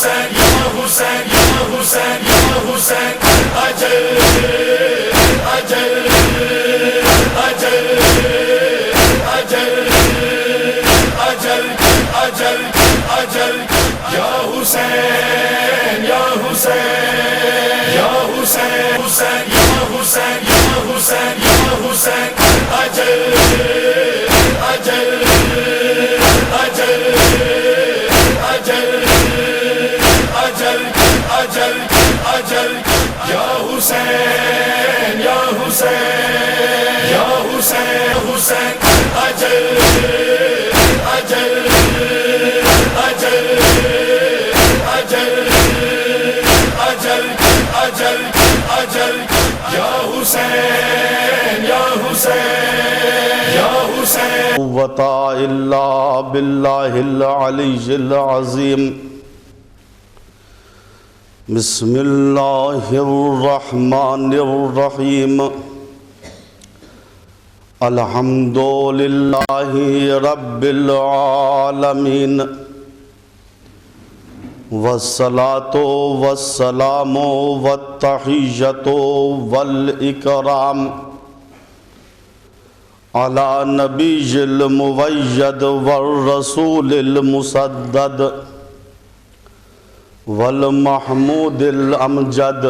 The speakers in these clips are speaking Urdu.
حسین یا حسین یا حسین یا حسین اجل اجل اجل اجل اجل اجل اجل یا حسین یا حسین یا حسین حسین یا حسین یا حسین یا حسین اجل اجل اجل اجل اجل اجل اجل یا حسین یا حسین یا حسین حسین اجل اجل اجل اجل اجل اجل اجل یا حسین یا حسین یا حسین قوت الا باللہ العلی العظیم بسم اللہ الرحمن الرحیم الحمد للہ رب العالمین والصلاة والسلام والتحیۃ والاکرام علی نبی المؤید والرسول المسدد والمحمود الامجد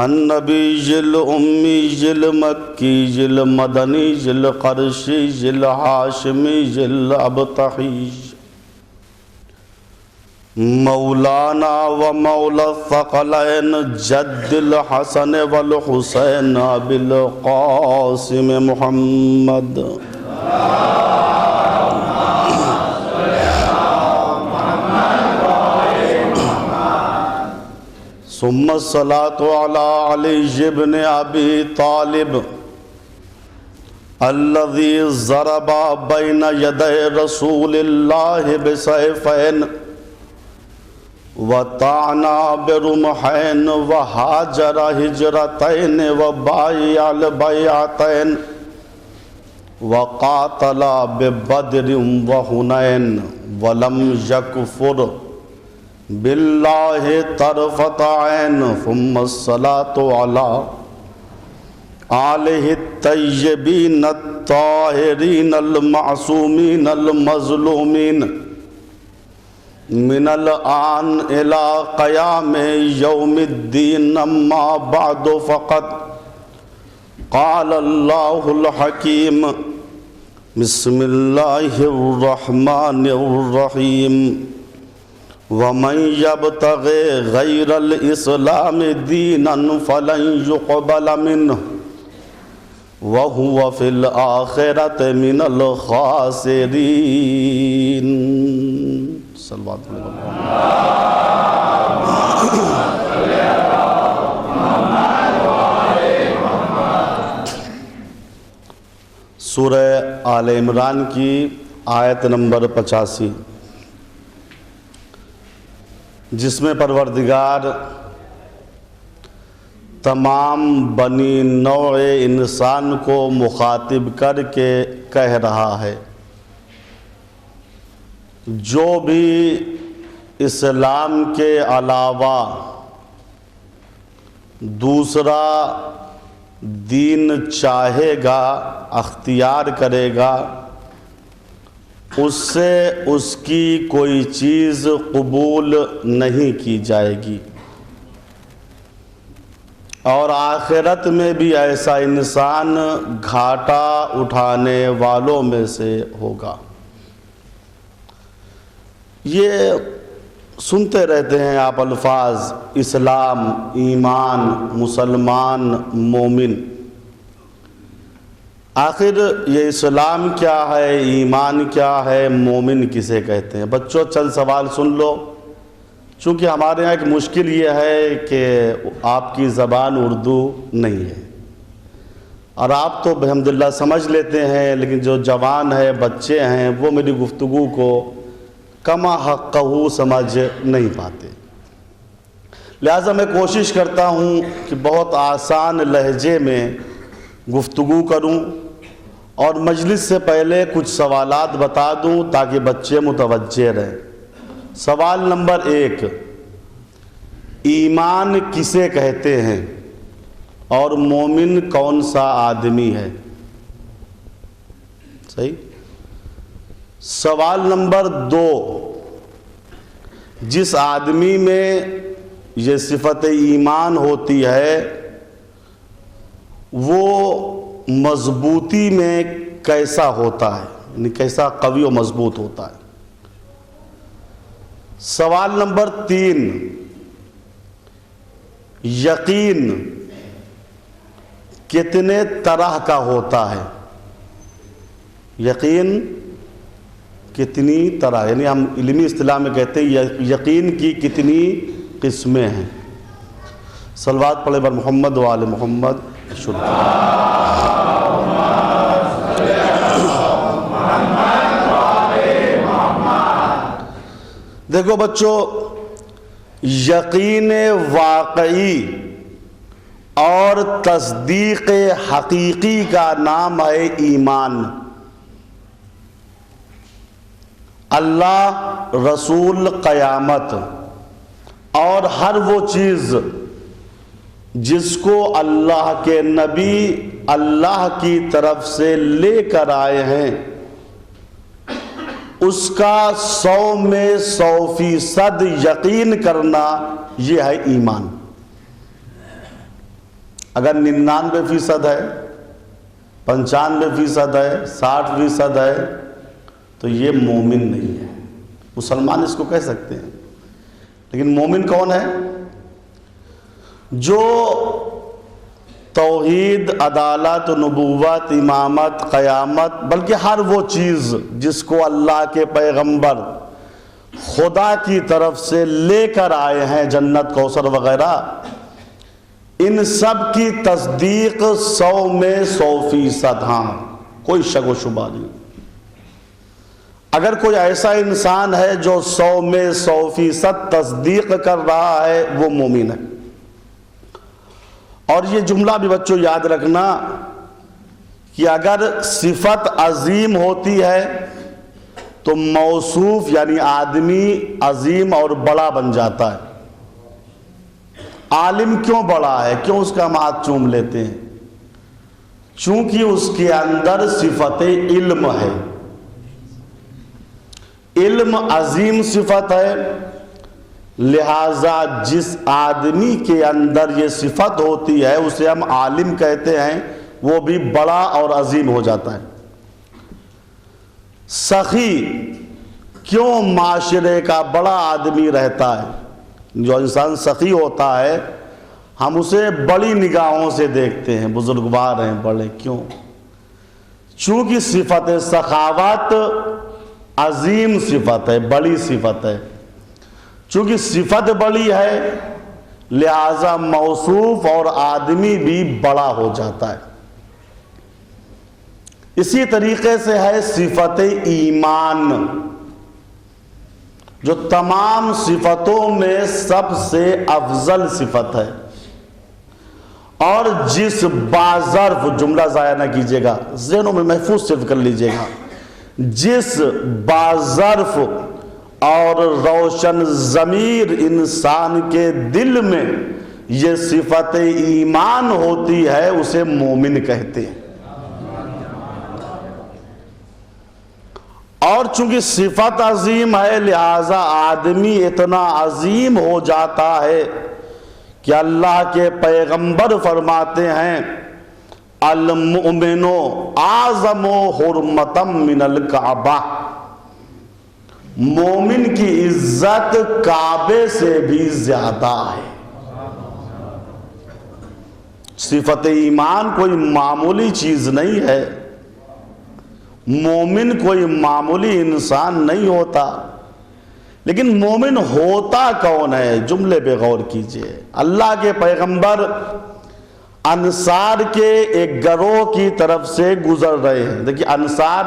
النبی الامی المکی المدنی القرشی الہاشمی الابتحی مولانا و مولا الثقلین جد الحسن والحسین بالقاسم محمد ثم الصلاة على علی بن ابی طالب الذي ضرب بين يدي رسول الله بسيفين وطعنا برمحين وهاجر هجرتين وبايع البيعتين وقاتل ببدر وحنين ولم يكفر بالله طرفة عين ثم الصلاة على آلہ الطیبین الطاہرین المعصومین المظلومین من الآن الى قیام یوم الدین اما بعد فقط قال اللہ الحکیم بسم اللہ الرحمن الرحیم ومن يبتغ غیر الاسلام دینا فلن يقبل منه وَهُوَ فِي الْآخِرَةِ مِنَ الْخَاسِرِينَ صلوات سورہ آل عمران کی آیت نمبر 85 جس میں پروردگار تمام بنی نوع انسان کو مخاطب کر کے کہہ رہا ہے جو بھی اسلام کے علاوہ دوسرا دین چاہے گا اختیار کرے گا اس سے اس کی کوئی چیز قبول نہیں کی جائے گی اور آخرت میں بھی ایسا انسان گھاٹا اٹھانے والوں میں سے ہوگا۔ یہ سنتے رہتے ہیں آپ الفاظ اسلام، ایمان، مسلمان، مومن۔ آخر یہ اسلام کیا ہے، ایمان کیا ہے، مومن کسے کہتے ہیں؟ بچوں چند سوال سن لو، چونکہ ہمارے یہاں ایک مشکل یہ ہے کہ آپ کی زبان اردو نہیں ہے اور آپ تو الحمدللہ سمجھ لیتے ہیں، لیکن جو جوان ہے، بچے ہیں، وہ میری گفتگو کو کما حقہ سمجھ نہیں پاتے۔ لہٰذا میں کوشش کرتا ہوں کہ بہت آسان لہجے میں گفتگو کروں اور مجلس سے پہلے کچھ سوالات بتا دوں تاکہ بچے متوجہ رہیں۔ سوال نمبر 1، ایمان کسے کہتے ہیں اور مومن کون سا آدمی ہے؟ صحیح۔ سوال نمبر 2، جس آدمی میں یہ صفت ایمان ہوتی ہے وہ مضبوطی میں کیسا ہوتا ہے، یعنی کیسا قوی و مضبوط ہوتا ہے؟ سوال نمبر 3، یقین کتنے طرح کا ہوتا ہے؟ یقین کتنی طرح، یعنی ہم علمی اصطلاح میں کہتے ہیں یقین کی کتنی قسمیں ہیں؟ صلوات پڑھے بر محمد و آل محمد۔ دیکھو بچوں، یقین واقعی اور تصدیق حقیقی کا نام ہے ایمان۔ اللہ، رسول، قیامت اور ہر وہ چیز جس کو اللہ کے نبی اللہ کی طرف سے لے کر آئے ہیں اس کا 100 میں 100% یقین کرنا، یہ ہے ایمان۔ اگر 99% ہے، 95% ہے، 60% ہے تو یہ مومن نہیں ہے۔ مسلمان اس کو کہہ سکتے ہیں، لیکن مومن کون ہے؟ جو توحید، عدالت، نبوت، امامت، قیامت، بلکہ ہر وہ چیز جس کو اللہ کے پیغمبر خدا کی طرف سے لے کر آئے ہیں، جنت، کوثر وغیرہ، ان سب کی تصدیق 100 میں 100%، ہاں، کوئی شک و شبہ نہیں۔ اگر کوئی ایسا انسان ہے جو 100 میں 100% تصدیق کر رہا ہے، وہ مومن ہے۔ اور یہ جملہ بھی بچوں یاد رکھنا کہ اگر صفت عظیم ہوتی ہے تو موصوف یعنی آدمی عظیم اور بڑا بن جاتا ہے۔ عالم کیوں بڑا ہے؟ کیوں اس کا ہم ہاتھ چوم لیتے ہیں؟ چونکہ اس کے اندر صفت علم ہے۔ علم عظیم صفت ہے، لہذا جس آدمی کے اندر یہ صفت ہوتی ہے اسے ہم عالم کہتے ہیں، وہ بھی بڑا اور عظیم ہو جاتا ہے۔ سخی کیوں معاشرے کا بڑا آدمی رہتا ہے؟ جو انسان سخی ہوتا ہے ہم اسے بڑی نگاہوں سے دیکھتے ہیں، بزرگوار ہیں، بڑے، کیوں؟ چونکہ صفت سخاوت عظیم صفت ہے، بڑی صفت ہے۔ چونکہ صفت بڑی ہے لہذا موصوف اور آدمی بھی بڑا ہو جاتا ہے۔ اسی طریقے سے ہے صفت ایمان، جو تمام صفتوں میں سب سے افضل صفت ہے، اور جس باظرف، جملہ ضائع نہ کیجیے گا، ذہنوں میں محفوظ صرف کر لیجیے گا، جس باظرف اور روشن ضمیر انسان کے دل میں یہ صفت ایمان ہوتی ہے اسے مومن کہتے ہیں۔ اور چونکہ صفت عظیم ہے لہذا آدمی اتنا عظیم ہو جاتا ہے کہ اللہ کے پیغمبر فرماتے ہیں المؤمن اعظم حرمتا من الکعبہ، مومن کی عزت کعبے سے بھی زیادہ ہے۔ صفت ایمان کوئی معمولی چیز نہیں ہے، مومن کوئی معمولی انسان نہیں ہوتا، لیکن مومن ہوتا کون ہے؟ جملے پہ غور کیجئے۔ اللہ کے پیغمبر انصار کے ایک گروہ کی طرف سے گزر رہے ہیں۔ دیکھیے، انصار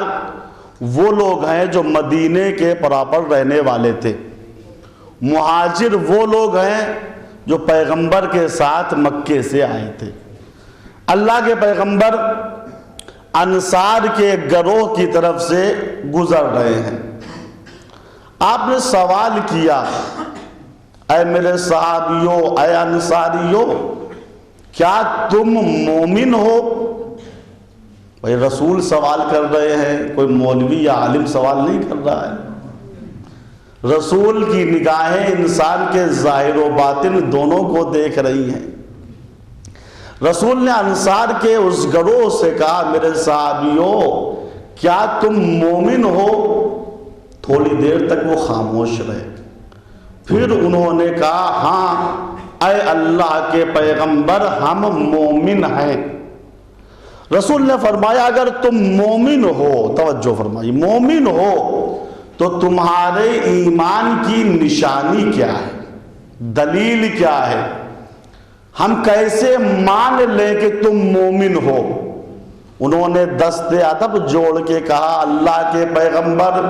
وہ لوگ ہیں جو مدینے کے پراپر رہنے والے تھے، مہاجر وہ لوگ ہیں جو پیغمبر کے ساتھ مکے سے آئے تھے۔ اللہ کے پیغمبر انصار کے گروہ کی طرف سے گزر رہے ہیں۔ آپ نے سوال کیا اے میرے صحابیوں، اے انصاریوں، کیا تم مومن ہو؟ بھائی رسول سوال کر رہے ہیں، کوئی مولوی یا عالم سوال نہیں کر رہا ہے۔ رسول کی نگاہیں انسان کے ظاہر و باطن دونوں کو دیکھ رہی ہیں۔ رسول نے انصار کے اس گروہ سے کہا میرے صحابیوں کیا تم مومن ہو؟ تھوڑی دیر تک وہ خاموش رہے، پھر انہوں نے کہا ہاں اے اللہ کے پیغمبر ہم مومن ہیں۔ رسول نے فرمایا اگر تم مومن ہو، توجہ فرمائی، مومن ہو تو تمہارے ایمان کی نشانی کیا ہے، دلیل کیا ہے، ہم کیسے مان لیں کہ تم مومن ہو؟ انہوں نے دست ادب جوڑ کے کہا اللہ کے پیغمبر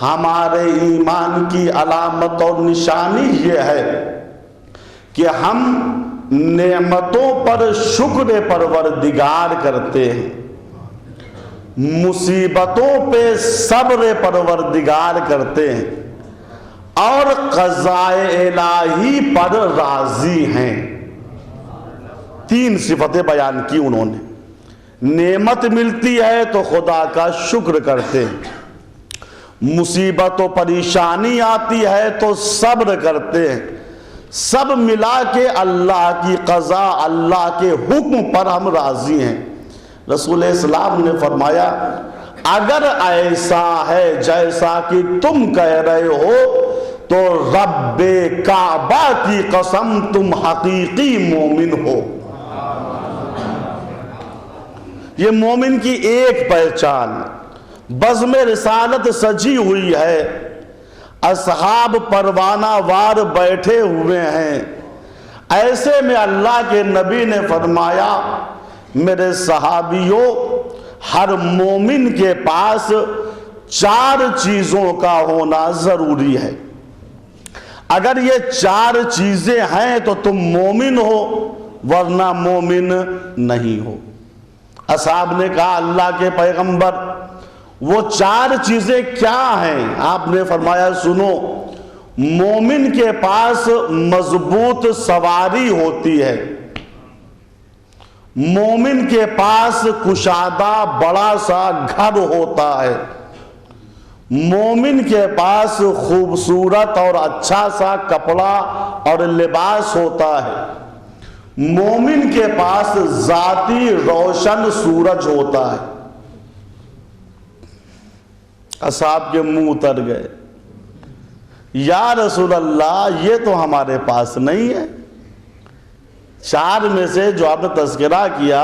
ہمارے ایمان کی علامت اور نشانی یہ ہے کہ ہم نعمتوں پر شکر پروردگار کرتے ہیں، مصیبتوں پہ صبر پروردگار کرتے ہیں، اور قضاء الہی پر راضی ہیں۔ 3 صفتیں بیان کی انہوں نے۔ نعمت ملتی ہے تو خدا کا شکر کرتے ہیں، مصیبت و پریشانی آتی ہے تو صبر کرتے ہیں، سب ملا کے اللہ کی قضا، اللہ کے حکم پر ہم راضی ہیں۔ رسول اسلام نے فرمایا اگر ایسا ہے جیسا کہ تم کہہ رہے ہو تو رب کعبہ کی قسم تم حقیقی مومن ہو۔ یہ مومن کی ایک پہچان، بزم رسالت سجی ہوئی ہے، اصحاب پروانہ وار بیٹھے ہوئے ہیں، ایسے میں اللہ کے نبی نے فرمایا میرے صحابیوں ہر مومن کے پاس 4 چیزوں کا ہونا ضروری ہے، اگر یہ 4 چیزیں ہیں تو تم مومن ہو ورنہ مومن نہیں ہو۔ اصحاب نے کہا اللہ کے پیغمبر وہ 4 چیزیں کیا ہیں؟ آپ نے فرمایا سنو، مومن کے پاس مضبوط سواری ہوتی ہے، مومن کے پاس کشادہ بڑا سا گھر ہوتا ہے، مومن کے پاس خوبصورت اور اچھا سا کپڑا اور لباس ہوتا ہے، مومن کے پاس ذاتی روشن سورج ہوتا ہے۔ اصحاب کے منہ اتر گئے، یا رسول اللہ یہ تو ہمارے پاس نہیں ہے۔ 4 میں سے جو آپ نے تذکرہ کیا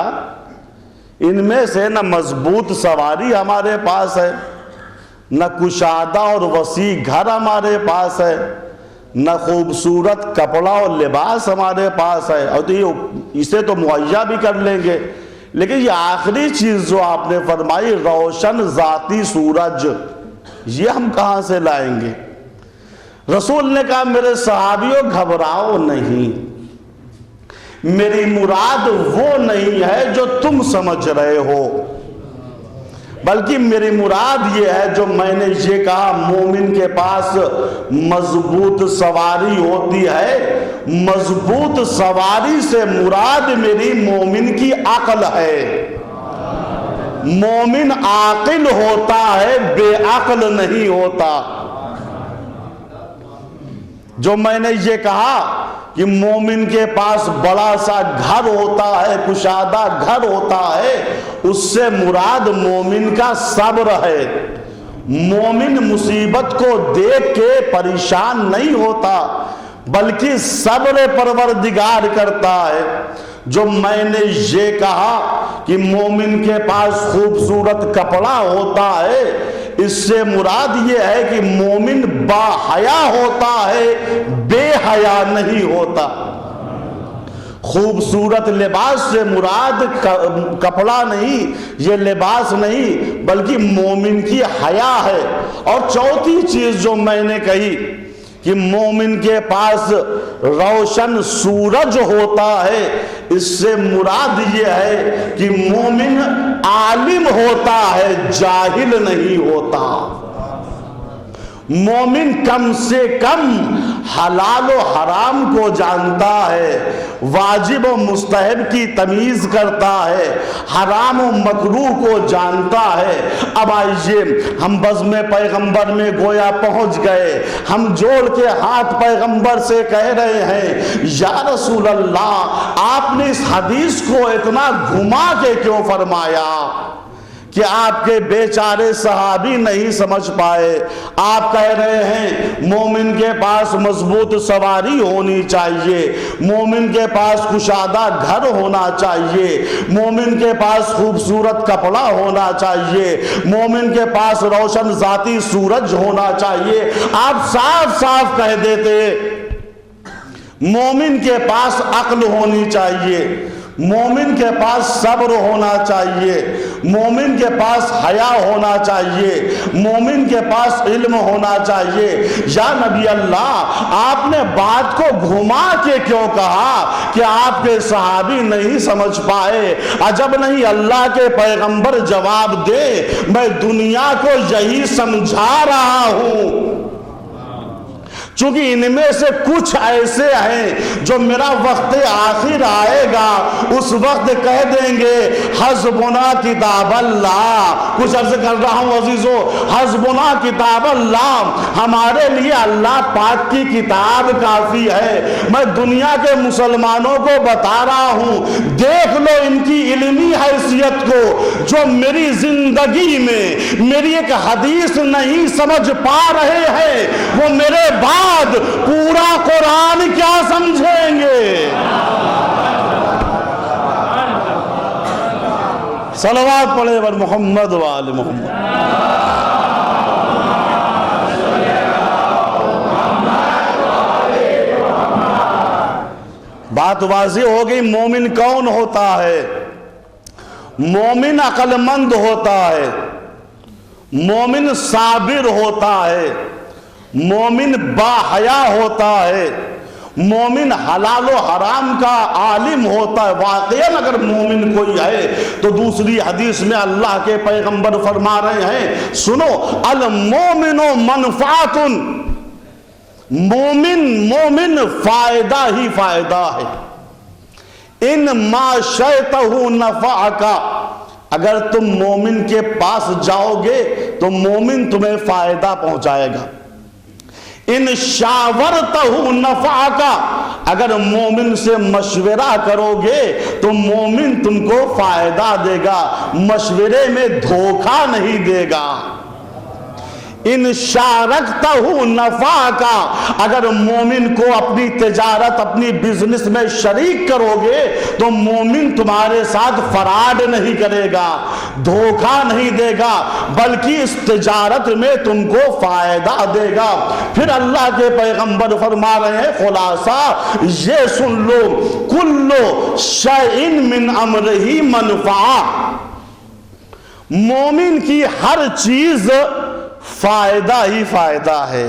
ان میں سے نہ مضبوط سواری ہمارے پاس ہے، نہ کشادہ اور وسیع گھر ہمارے پاس ہے، نہ خوبصورت کپڑا اور لباس ہمارے پاس ہے، اور تو اسے تو مہیا بھی کر لیں گے، لیکن یہ آخری چیز جو آپ نے فرمائی روشن ذاتی سورج، یہ ہم کہاں سے لائیں گے؟ رسول نے کہا میرے صحابیوں گھبراؤ نہیں، میری مراد وہ نہیں ہے جو تم سمجھ رہے ہو، بلکہ میری مراد یہ ہے جو میں نے یہ کہا مومن کے پاس مضبوط سواری ہوتی ہے، مضبوط سواری سے مراد میری مومن کی عقل ہے۔ مومن عاقل ہوتا ہے، بے عقل نہیں ہوتا۔ جو میں نے یہ کہا کہ مومن کے پاس بڑا سا گھر ہوتا ہے، کشادہ گھر ہوتا ہے، اس سے مراد مومن کا صبر ہے۔ مومن مصیبت کو دیکھ کے پریشان نہیں ہوتا بلکہ صبر پروردگار کرتا ہے۔ جو میں نے یہ کہا کہ مومن کے پاس خوبصورت کپڑا ہوتا ہے، اس سے مراد یہ ہے کہ مومن با حیا ہوتا ہے، بے حیا نہیں ہوتا۔ خوبصورت لباس سے مراد کپڑا نہیں، یہ لباس نہیں، بلکہ مومن کی حیا ہے۔ اور چوتھی چیز جو میں نے کہی کہ مومن کے پاس روشن سورج ہوتا ہے، اس سے مراد یہ ہے کہ مومن عالم ہوتا ہے، جاہل نہیں ہوتا۔ مومن کم سے کم حلال و حرام کو جانتا ہے، واجب و مستحب کی تمیز کرتا ہے، حرام و مکروہ کو جانتا ہے۔ اب آئیے ہم بزم پیغمبر میں گویا پہنچ گئے، ہم جوڑ کے ہاتھ پیغمبر سے کہہ رہے ہیں یا رسول اللہ آپ نے اس حدیث کو اتنا گھما کے کیوں فرمایا کہ آپ کے بیچارے صحابی نہیں سمجھ پائے؟ آپ کہہ رہے ہیں مومن کے پاس مضبوط سواری ہونی چاہیے، مومن کے پاس کشادہ گھر ہونا چاہیے، مومن کے پاس خوبصورت کپڑا ہونا چاہیے، مومن کے پاس روشن ذاتی سورج ہونا چاہیے۔ آپ صاف صاف کہہ دیتے مومن کے پاس عقل ہونی چاہیے، مومن کے پاس صبر ہونا چاہیے، مومن کے پاس حیا ہونا چاہیے، مومن کے پاس علم ہونا چاہیے۔ یا نبی اللہ آپ نے بات کو گھما کے کیوں کہا کہ آپ کے صحابی نہیں سمجھ پائے؟ عجب نہیں اللہ کے پیغمبر جواب دے میں دنیا کو یہی سمجھا رہا ہوں، چونکہ ان میں سے کچھ ایسے ہیں جو میرا وقت آخر آئے گا اس وقت کہہ دیں گے حسبنا کتاب اللہ۔ کچھ عرض کر رہا ہوں عزیزو، حسبنا کتاب اللہ، ہمارے لیے اللہ پاک کی کتاب کافی ہے۔ میں دنیا کے مسلمانوں کو بتا رہا ہوں دیکھ لو ان کی علمی حیثیت کو، جو میری زندگی میں میری ایک حدیث نہیں سمجھ پا رہے ہیں وہ میرے بعد پورا قرآن کیا سمجھیں گے؟ صلوات پڑھے بر محمد و آل محمد۔ بات واضح ہو گئی مومن کون ہوتا ہے؟ مومن عقل مند ہوتا ہے، مومن صابر ہوتا ہے، مومن باحیا ہوتا ہے، مومن حلال و حرام کا عالم ہوتا ہے۔ واقعاً اگر مومن کوئی ہے تو دوسری حدیث میں اللہ کے پیغمبر فرما رہے ہیں سنو المومن منفعت، مومن فائدہ ہی فائدہ ہے۔ ان ما شئتہ نفعک، اگر تم مومن کے پاس جاؤ گے تو مومن تمہیں فائدہ پہنچائے گا۔ ان شاورتہ نفعک، اگر مومن سے مشورہ کرو گے تو مومن تم کو فائدہ دے گا، مشورے میں دھوکہ نہیں دے گا۔ ان شارکتہ نفعک، اگر مومن کو اپنی تجارت اپنی بزنس میں شریک کرو گے تو مومن تمہارے ساتھ فراڈ نہیں کرے گا، دھوکہ نہیں دے گا، بلکہ اس تجارت میں تم کو فائدہ دے گا۔ پھر اللہ کے پیغمبر فرما رہے ہیں خلاصہ یہ سن لو کل شیء من امرہ منفعہ، مومن کی ہر چیز فائدہ ہی فائدہ ہے۔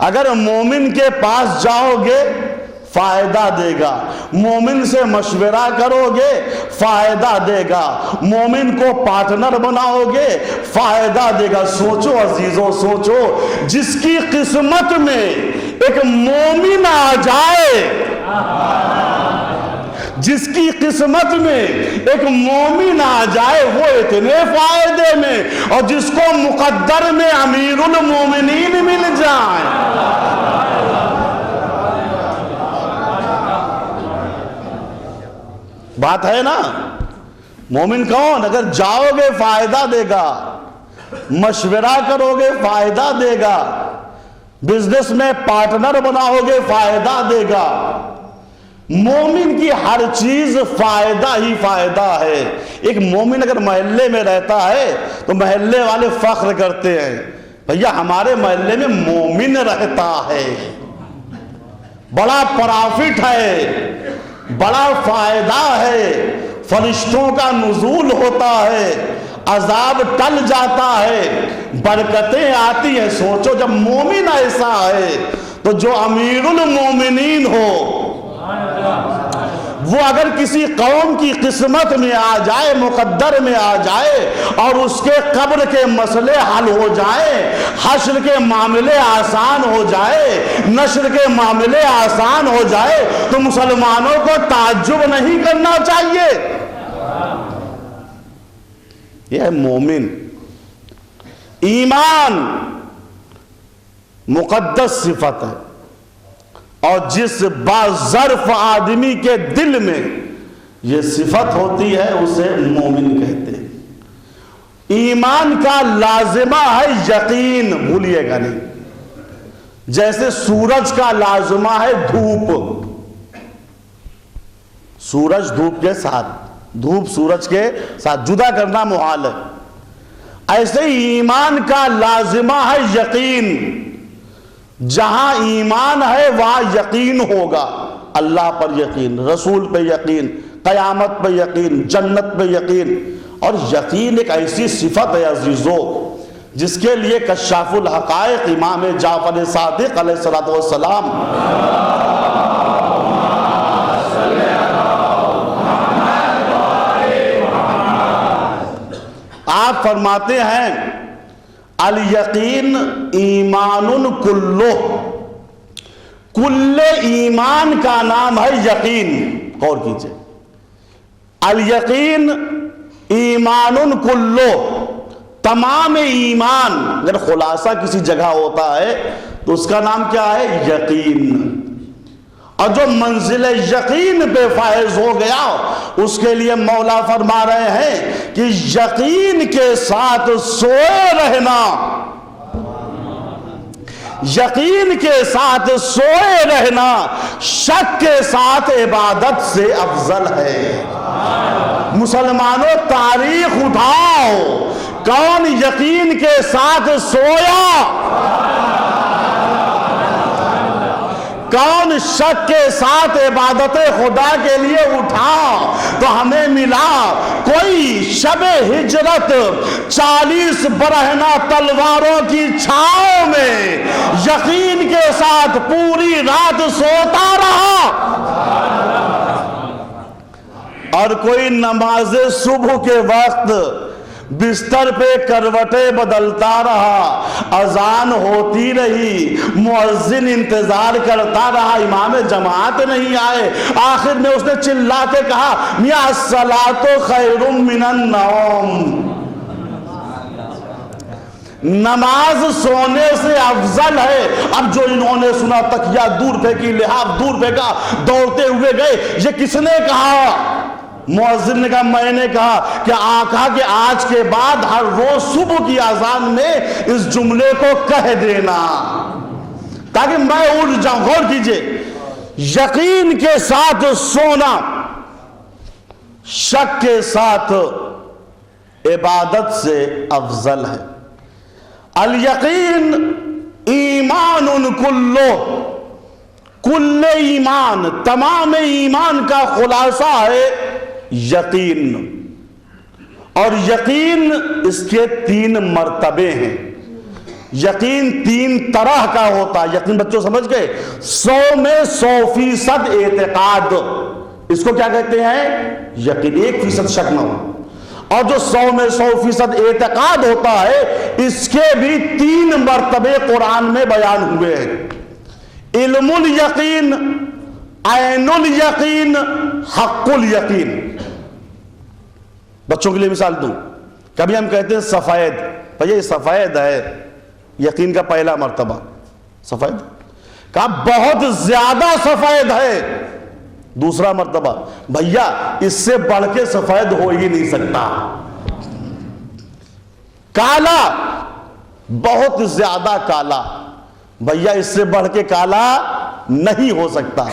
اگر مومن کے پاس جاؤ گے فائدہ دے گا، مومن سے مشورہ کرو گے فائدہ دے گا، مومن کو پارٹنر بناؤ گے فائدہ دے گا۔ سوچو عزیزو سوچو، جس کی قسمت میں ایک مومن آ جائے، جس کی قسمت میں ایک مومن آ جائے وہ اتنے فائدے میں، اور جس کو مقدر میں امیر المومنین مل جائے۔ بات ہے نا، مومن کون؟ اگر جاؤ گے فائدہ دے گا، مشورہ کرو گے فائدہ دے گا، بزنس میں پارٹنر بناؤ گے فائدہ دے گا۔ مومن کی ہر چیز فائدہ ہی فائدہ ہے۔ ایک مومن اگر محلے میں رہتا ہے تو محلے والے فخر کرتے ہیں بھیا ہمارے محلے میں مومن رہتا ہے، بڑا پرافٹ ہے، بڑا فائدہ ہے، فرشتوں کا نزول ہوتا ہے، عذاب ٹل جاتا ہے، برکتیں آتی ہیں۔ سوچو جب مومن ایسا ہے تو جو امیر المومنین ہو، وہ اگر کسی قوم کی قسمت میں آ جائے، مقدر میں آ جائے، اور اس کے قبر کے مسئلے حل ہو جائیں، حشر کے معاملے آسان ہو جائے، نشر کے معاملے آسان ہو جائے، تو مسلمانوں کو تعجب نہیں کرنا چاہیے۔ یہ ہے مومن۔ ایمان مقدس صفت ہے، اور جس باظرف آدمی کے دل میں یہ صفت ہوتی ہے اسے مومن کہتے ہیں۔ ایمان کا لازمہ ہے یقین، بھولیے گا نہیں، جیسے سورج کا لازمہ ہے دھوپ، سورج دھوپ کے ساتھ، دھوپ سورج کے ساتھ جدا کرنا محال ہے، ایسے ہی ایمان کا لازمہ ہے یقین۔ جہاں ایمان ہے وہاں یقین ہوگا، اللہ پر یقین، رسول پہ یقین، قیامت پہ یقین، جنت پہ یقین۔ اور یقین ایک ایسی صفت ہے عزیزو جس کے لیے کشاف الحقائق امام جعفر صادق علیہ السلام آپ فرماتے ہیں الیقین ایمان کلو، کل ایمان کا نام ہے یقین۔ غور کیجئے، الیقین ایمان کلو، تمام ایمان اگر خلاصہ کسی جگہ ہوتا ہے تو اس کا نام کیا ہے؟ یقین۔ اور جو منزل یقین پہ فائز ہو گیا اس کے لیے مولا فرما رہے ہیں کہ یقین کے ساتھ سوئے رہنا، یقین کے ساتھ سوئے رہنا شک کے ساتھ عبادت سے افضل ہے۔ مسلمانوں تاریخ اٹھاؤ، کون یقین کے ساتھ سویا، کون شک کے ساتھ عبادت خدا کے لیے اٹھا؟ تو ہمیں ملا کوئی شب ہجرت 40 برہنہ تلواروں کی چھاؤں میں یقین کے ساتھ پوری رات سوتا رہا، اور کوئی نماز صبح کے وقت بستر پہ کروٹیں بدلتا رہا، اذان ہوتی رہی، مؤذن انتظار کرتا رہا، امام جماعت نہیں آئے، آخر میں اس نے چلا کے کہا میاں الصلاۃ خیر من النوم، نماز سونے سے افضل ہے۔ اب جو انہوں نے سنا تکیہ دور پھینکی، لحاف دور پھینکا، دوڑتے ہوئے گئے، یہ کس نے کہا؟ مؤذن نے کہا میں نے کہا کہ آقا کہ آج کے بعد ہر روز صبح کی اذان میں اس جملے کو کہہ دینا تاکہ میں اٹھ جاؤں۔ غور کیجئے، یقین کے ساتھ سونا شک کے ساتھ عبادت سے افضل ہے۔ الیقین ایمان کلو، کل ایمان، تمام ایمان کا خلاصہ ہے یقین، اور یقین اس کے 3 مرتبے ہیں۔ یقین 3 طرح کا ہوتا ہے، یقین بچوں سمجھ گئے؟ 100 میں 100% اعتقاد، اس کو کیا کہتے ہیں؟ یقین، 1% شک نہ ہو۔ اور جو 100 میں 100% اعتقاد ہوتا ہے اس کے بھی 3 مرتبے قرآن میں بیان ہوئے ہیں۔ علم الیقین، عین الیقین، حق الیقین۔ بچوں کے لیے مثال دوں، کبھی ہم کہتے ہیں سفید، بھئی یہ سفید ہے، یقین کا پہلا مرتبہ سفید، کہا بہت زیادہ سفید ہے، دوسرا مرتبہ بھیا اس سے بڑھ کے سفید ہو ہی نہیں سکتا، کالا، بہت زیادہ کالا، بھیا اس سے بڑھ کے کالا نہیں ہو سکتا۔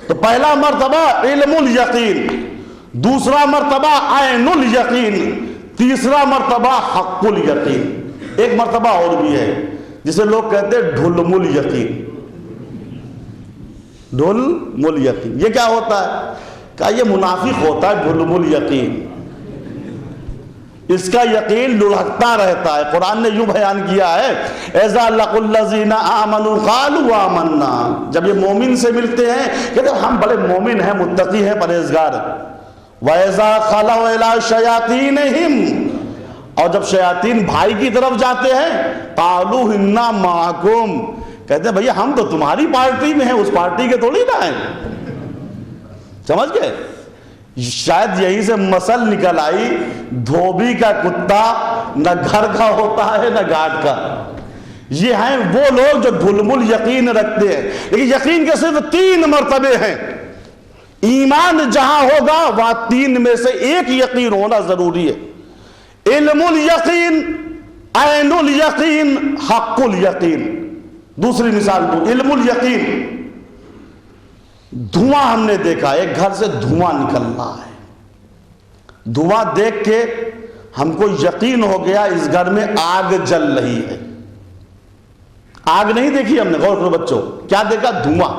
تو پہلا مرتبہ علم الیقین، دوسرا مرتبہ عین الیقین، تیسرا مرتبہ حق الیقین۔ ایک مرتبہ اور بھی ہے جسے لوگ کہتے ہیں ڈھلم الیقین، ڈھلم الیقین۔ یہ کیا ہوتا ہے؟ کہا یہ منافق ہوتا ہے ڈھلم الیقین، اس کا یقین لڑھکتا رہتا ہے۔ قرآن نے یوں بیان کیا ہے اذا لقوا الذین آمنوا قالوا آمنا، جب یہ مومن سے ملتے ہیں کہتے ہیں ہم بڑے مومن ہیں، متقی ہیں، پرہیزگار ہیں۔ وَإِذَا خَلَوْا إِلَىٰ شَيَاطِينِهِمْ، اور جب شیاطین بھائی کی طرف جاتے ہیں قَالُوا إِنَّا مَعَكُمْ، کہتے ہیں بھئی ہم تو تمہاری پارٹی میں ہیں، اس پارٹی کے تھوڑی نہ ہیں۔ سمجھ گئے؟ شاید یہی سے مثل نکل آئی، دھوبی کا کتا نہ گھر کا ہوتا ہے نہ گھاٹ کا۔ یہ ہیں وہ لوگ جو دھلمل یقین رکھتے ہیں، لیکن یقین کے صرف 3 مرتبے ہیں۔ ایمان جہاں ہوگا وہاں 3 میں سے ایک یقین ہونا ضروری ہے۔ علم الیقین، عین الیقین، حق الیقین۔ دوسری مثال دوں، علم الیقین، دھواں ہم نے دیکھا، ایک گھر سے دھواں نکل رہا ہے، دھواں دیکھ کے ہم کو یقین ہو گیا اس گھر میں آگ جل رہی ہے۔ آگ نہیں دیکھی ہم نے، غور کرو بچوں، کیا دیکھا؟ دھواں۔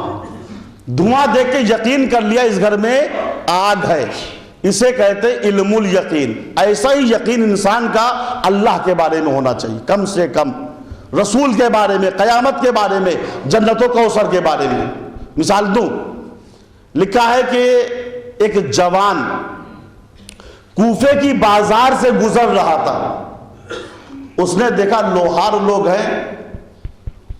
دھواں دیکھ کے یقین کر لیا اس گھر میں آگ ہے، اسے کہتے علم الیقین۔ ایسا ہی یقین انسان کا اللہ کے بارے میں ہونا چاہیے، کم سے کم رسول کے بارے میں، قیامت کے بارے میں، جنت و کوثر کے بارے میں۔ مثال دوں، لکھا ہے کہ ایک جوان کوفے کی بازار سے گزر رہا تھا، اس نے دیکھا لوہار لوگ ہیں،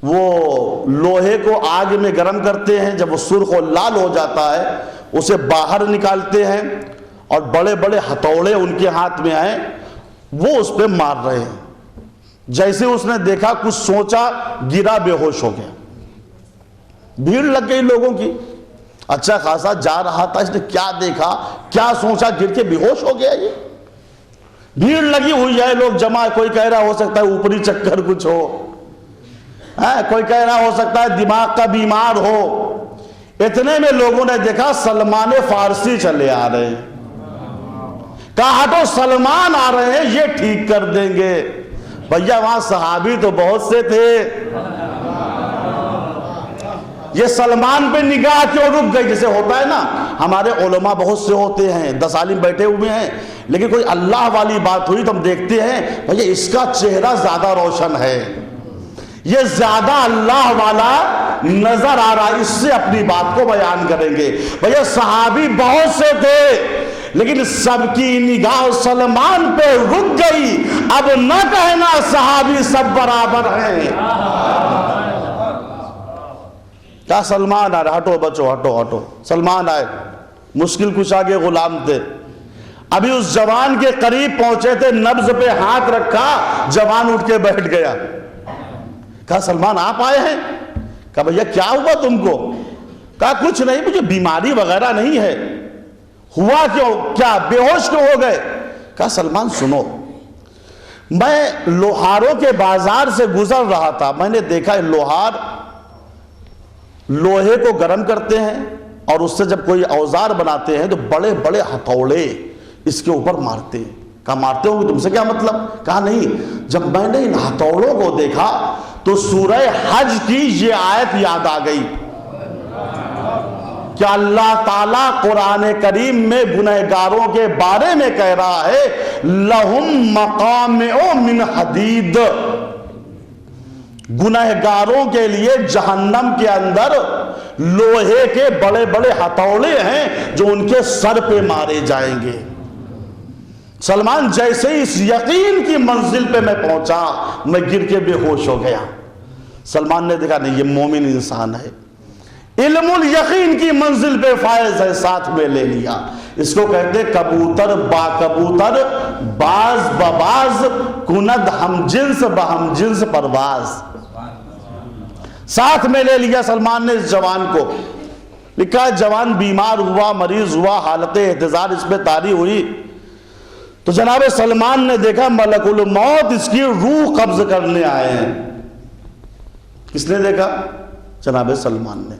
وہ لوہے کو آگ میں گرم کرتے ہیں، جب وہ سرخ و لال ہو جاتا ہے اسے باہر نکالتے ہیں، اور بڑے بڑے ہتھوڑے ان کے ہاتھ میں آئے، وہ اس پہ مار رہے ہیں۔ جیسے اس نے دیکھا کچھ سوچا، گرا، بے ہوش ہو گیا۔ بھیڑ لگ گئی لوگوں کی، اچھا خاصا جا رہا تھا، اس نے کیا دیکھا، کیا سوچا، گر کے بے ہوش ہو گیا۔ یہ بھیڑ لگی ہوئی ہے، لوگ جمع، کوئی کہہ رہا ہو سکتا ہے اوپری چکر کچھ ہو، کوئی کہہ رہا ہو سکتا ہے دماغ کا بیمار ہو۔ اتنے میں لوگوں نے دیکھا سلمان فارسی چلے آ رہے ہیں، کہا ہٹو سلمان آ رہے ہیں، یہ ٹھیک کر دیں گے۔ بھیا وہاں صحابی تو بہت سے تھے، یہ سلمان پہ نگاہ کیوں رک گئی؟ جیسے ہوتا ہے نا، ہمارے علماء بہت سے ہوتے ہیں، 10 عالم بیٹھے ہوئے ہیں، لیکن کوئی اللہ والی بات ہوئی تو ہم دیکھتے ہیں بھیا اس کا چہرہ زیادہ روشن ہے، یہ زیادہ اللہ والا نظر آ رہا ہے، اس سے اپنی بات کو بیان کریں گے۔ بھیا صحابی بہت سے تھے، لیکن سب کی نگاہ سلمان پہ رک گئی۔ اب نہ کہنا صحابی سب برابر ہیں، کیا سلمان آ رہا؟ ہٹو بچو، ہٹو ہٹو، سلمان آئے، مشکل کشا کے غلام تھے، ابھی اس جوان کے قریب پہنچے تھے، نبض پہ ہاتھ رکھا، جوان اٹھ کے بیٹھ گیا۔ کہا سلمان آپ آئے ہیں؟ کہا بھیا کیا ہوا تم کو؟ کہا کچھ نہیں، مجھے بیماری وغیرہ نہیں ہے۔ ہوا کیوں؟ کیا بے ہوش کیوں ہو گئے؟ کہا سلمان سنو، میں لوہاروں کے بازار سے گزر رہا تھا، میں نے دیکھا لوہار لوہے کو گرم کرتے ہیں اور اس سے جب کوئی اوزار بناتے ہیں تو بڑے بڑے ہتھوڑے اس کے اوپر مارتے ہیں۔ کہا مارتے ہوں گے، تم سے کیا مطلب؟ کہا نہیں، جب میں نے ان ہتھوڑوں کو دیکھا تو سورہ حج کی یہ آیت یاد آ گئی کہ اللہ تعالیٰ قرآن کریم میں گنہگاروں کے بارے میں کہہ رہا ہے لَهُمْ مَقَامِعُ مِنْ حَدِيدٍ، گنہگاروں کے لیے جہنم کے اندر لوہے کے بڑے بڑے ہتھوڑے ہیں جو ان کے سر پہ مارے جائیں گے۔ سلمان جیسے ہی اس یقین کی منزل پہ میں پہنچا، میں گر کے بے ہوش ہو گیا۔ سلمان نے دیکھا نہیں، یہ مومن انسان ہے، علم الیقین کی منزل پہ فائز ہے، ساتھ میں لے لیا۔ اس کو کہتے کبوتر با کبوتر، باز بباز، کند ہم جنس بہم جنس پرواز، ساتھ میں لے لیا سلمان نے اس جوان کو۔ لکھا ہے جوان بیمار ہوا، مریض ہوا، حالت احتضار اس پہ طاری ہوئی، تو جناب سلمان نے دیکھا ملک الموت اس کی روح قبض کرنے آئے ہیں۔ کس نے دیکھا؟ جناب سلمان نے۔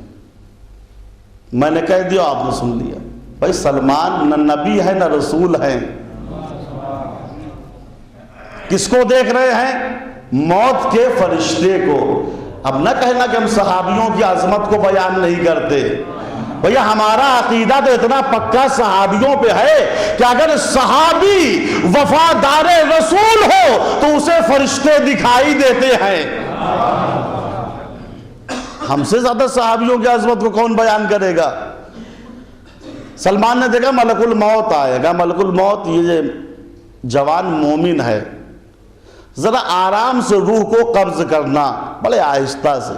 میں نے کہہ دیا، آپ نے سن لیا۔ بھائی سلمان نہ نبی ہے نہ رسول ہے، کس کو دیکھ رہے ہیں؟ موت کے فرشتے کو۔ اب نہ کہنا کہ ہم صحابیوں کی عظمت کو بیان نہیں کرتے، بھیا ہمارا عقیدہ تو اتنا پکا صحابیوں پہ ہے کہ اگر صحابی وفادار رسول ہو تو اسے فرشتے دکھائی دیتے ہیں. ہم سے زیادہ صحابیوں کی عظمت کو کون بیان کرے گا؟ سلمان نے دیکھا ملک الموت آئے گا. ملک الموت یہ جوان مومن ہے, ذرا آرام سے روح کو قبض کرنا, بڑے آہستہ سے.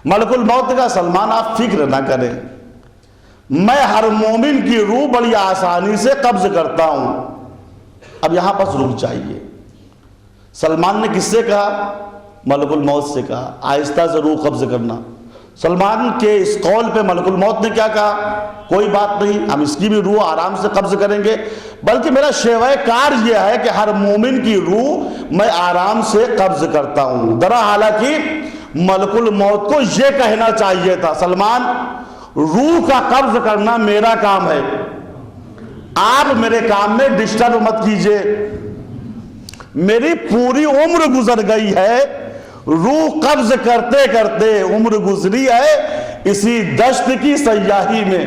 ملک الموت نے کہا سلمان آپ فکر نہ کریں, میں ہر مومن کی روح بڑی آسانی سے قبض کرتا ہوں, اب یہاں پس رک جائیے. سلمان نے کس سے کہا؟ ملک الموت سے کہا آہستہ سے روح قبض کرنا. سلمان کے اس قول پہ ملک الموت نے کیا کہا؟ کوئی بات نہیں, ہم اس کی بھی روح آرام سے قبض کریں گے, بلکہ میرا شیوہ کار یہ ہے کہ ہر مومن کی روح میں آرام سے قبض کرتا ہوں. درا حالانکہ ملک الموت کو یہ کہنا چاہیے تھا سلمان روح کا قبض کرنا میرا کام ہے, آپ میرے کام میں ڈسٹرب مت کیجئے. میری پوری عمر گزر گئی ہے, روح قبض کرتے کرتے عمر گزری ہے اسی دشت کی سیاحی میں.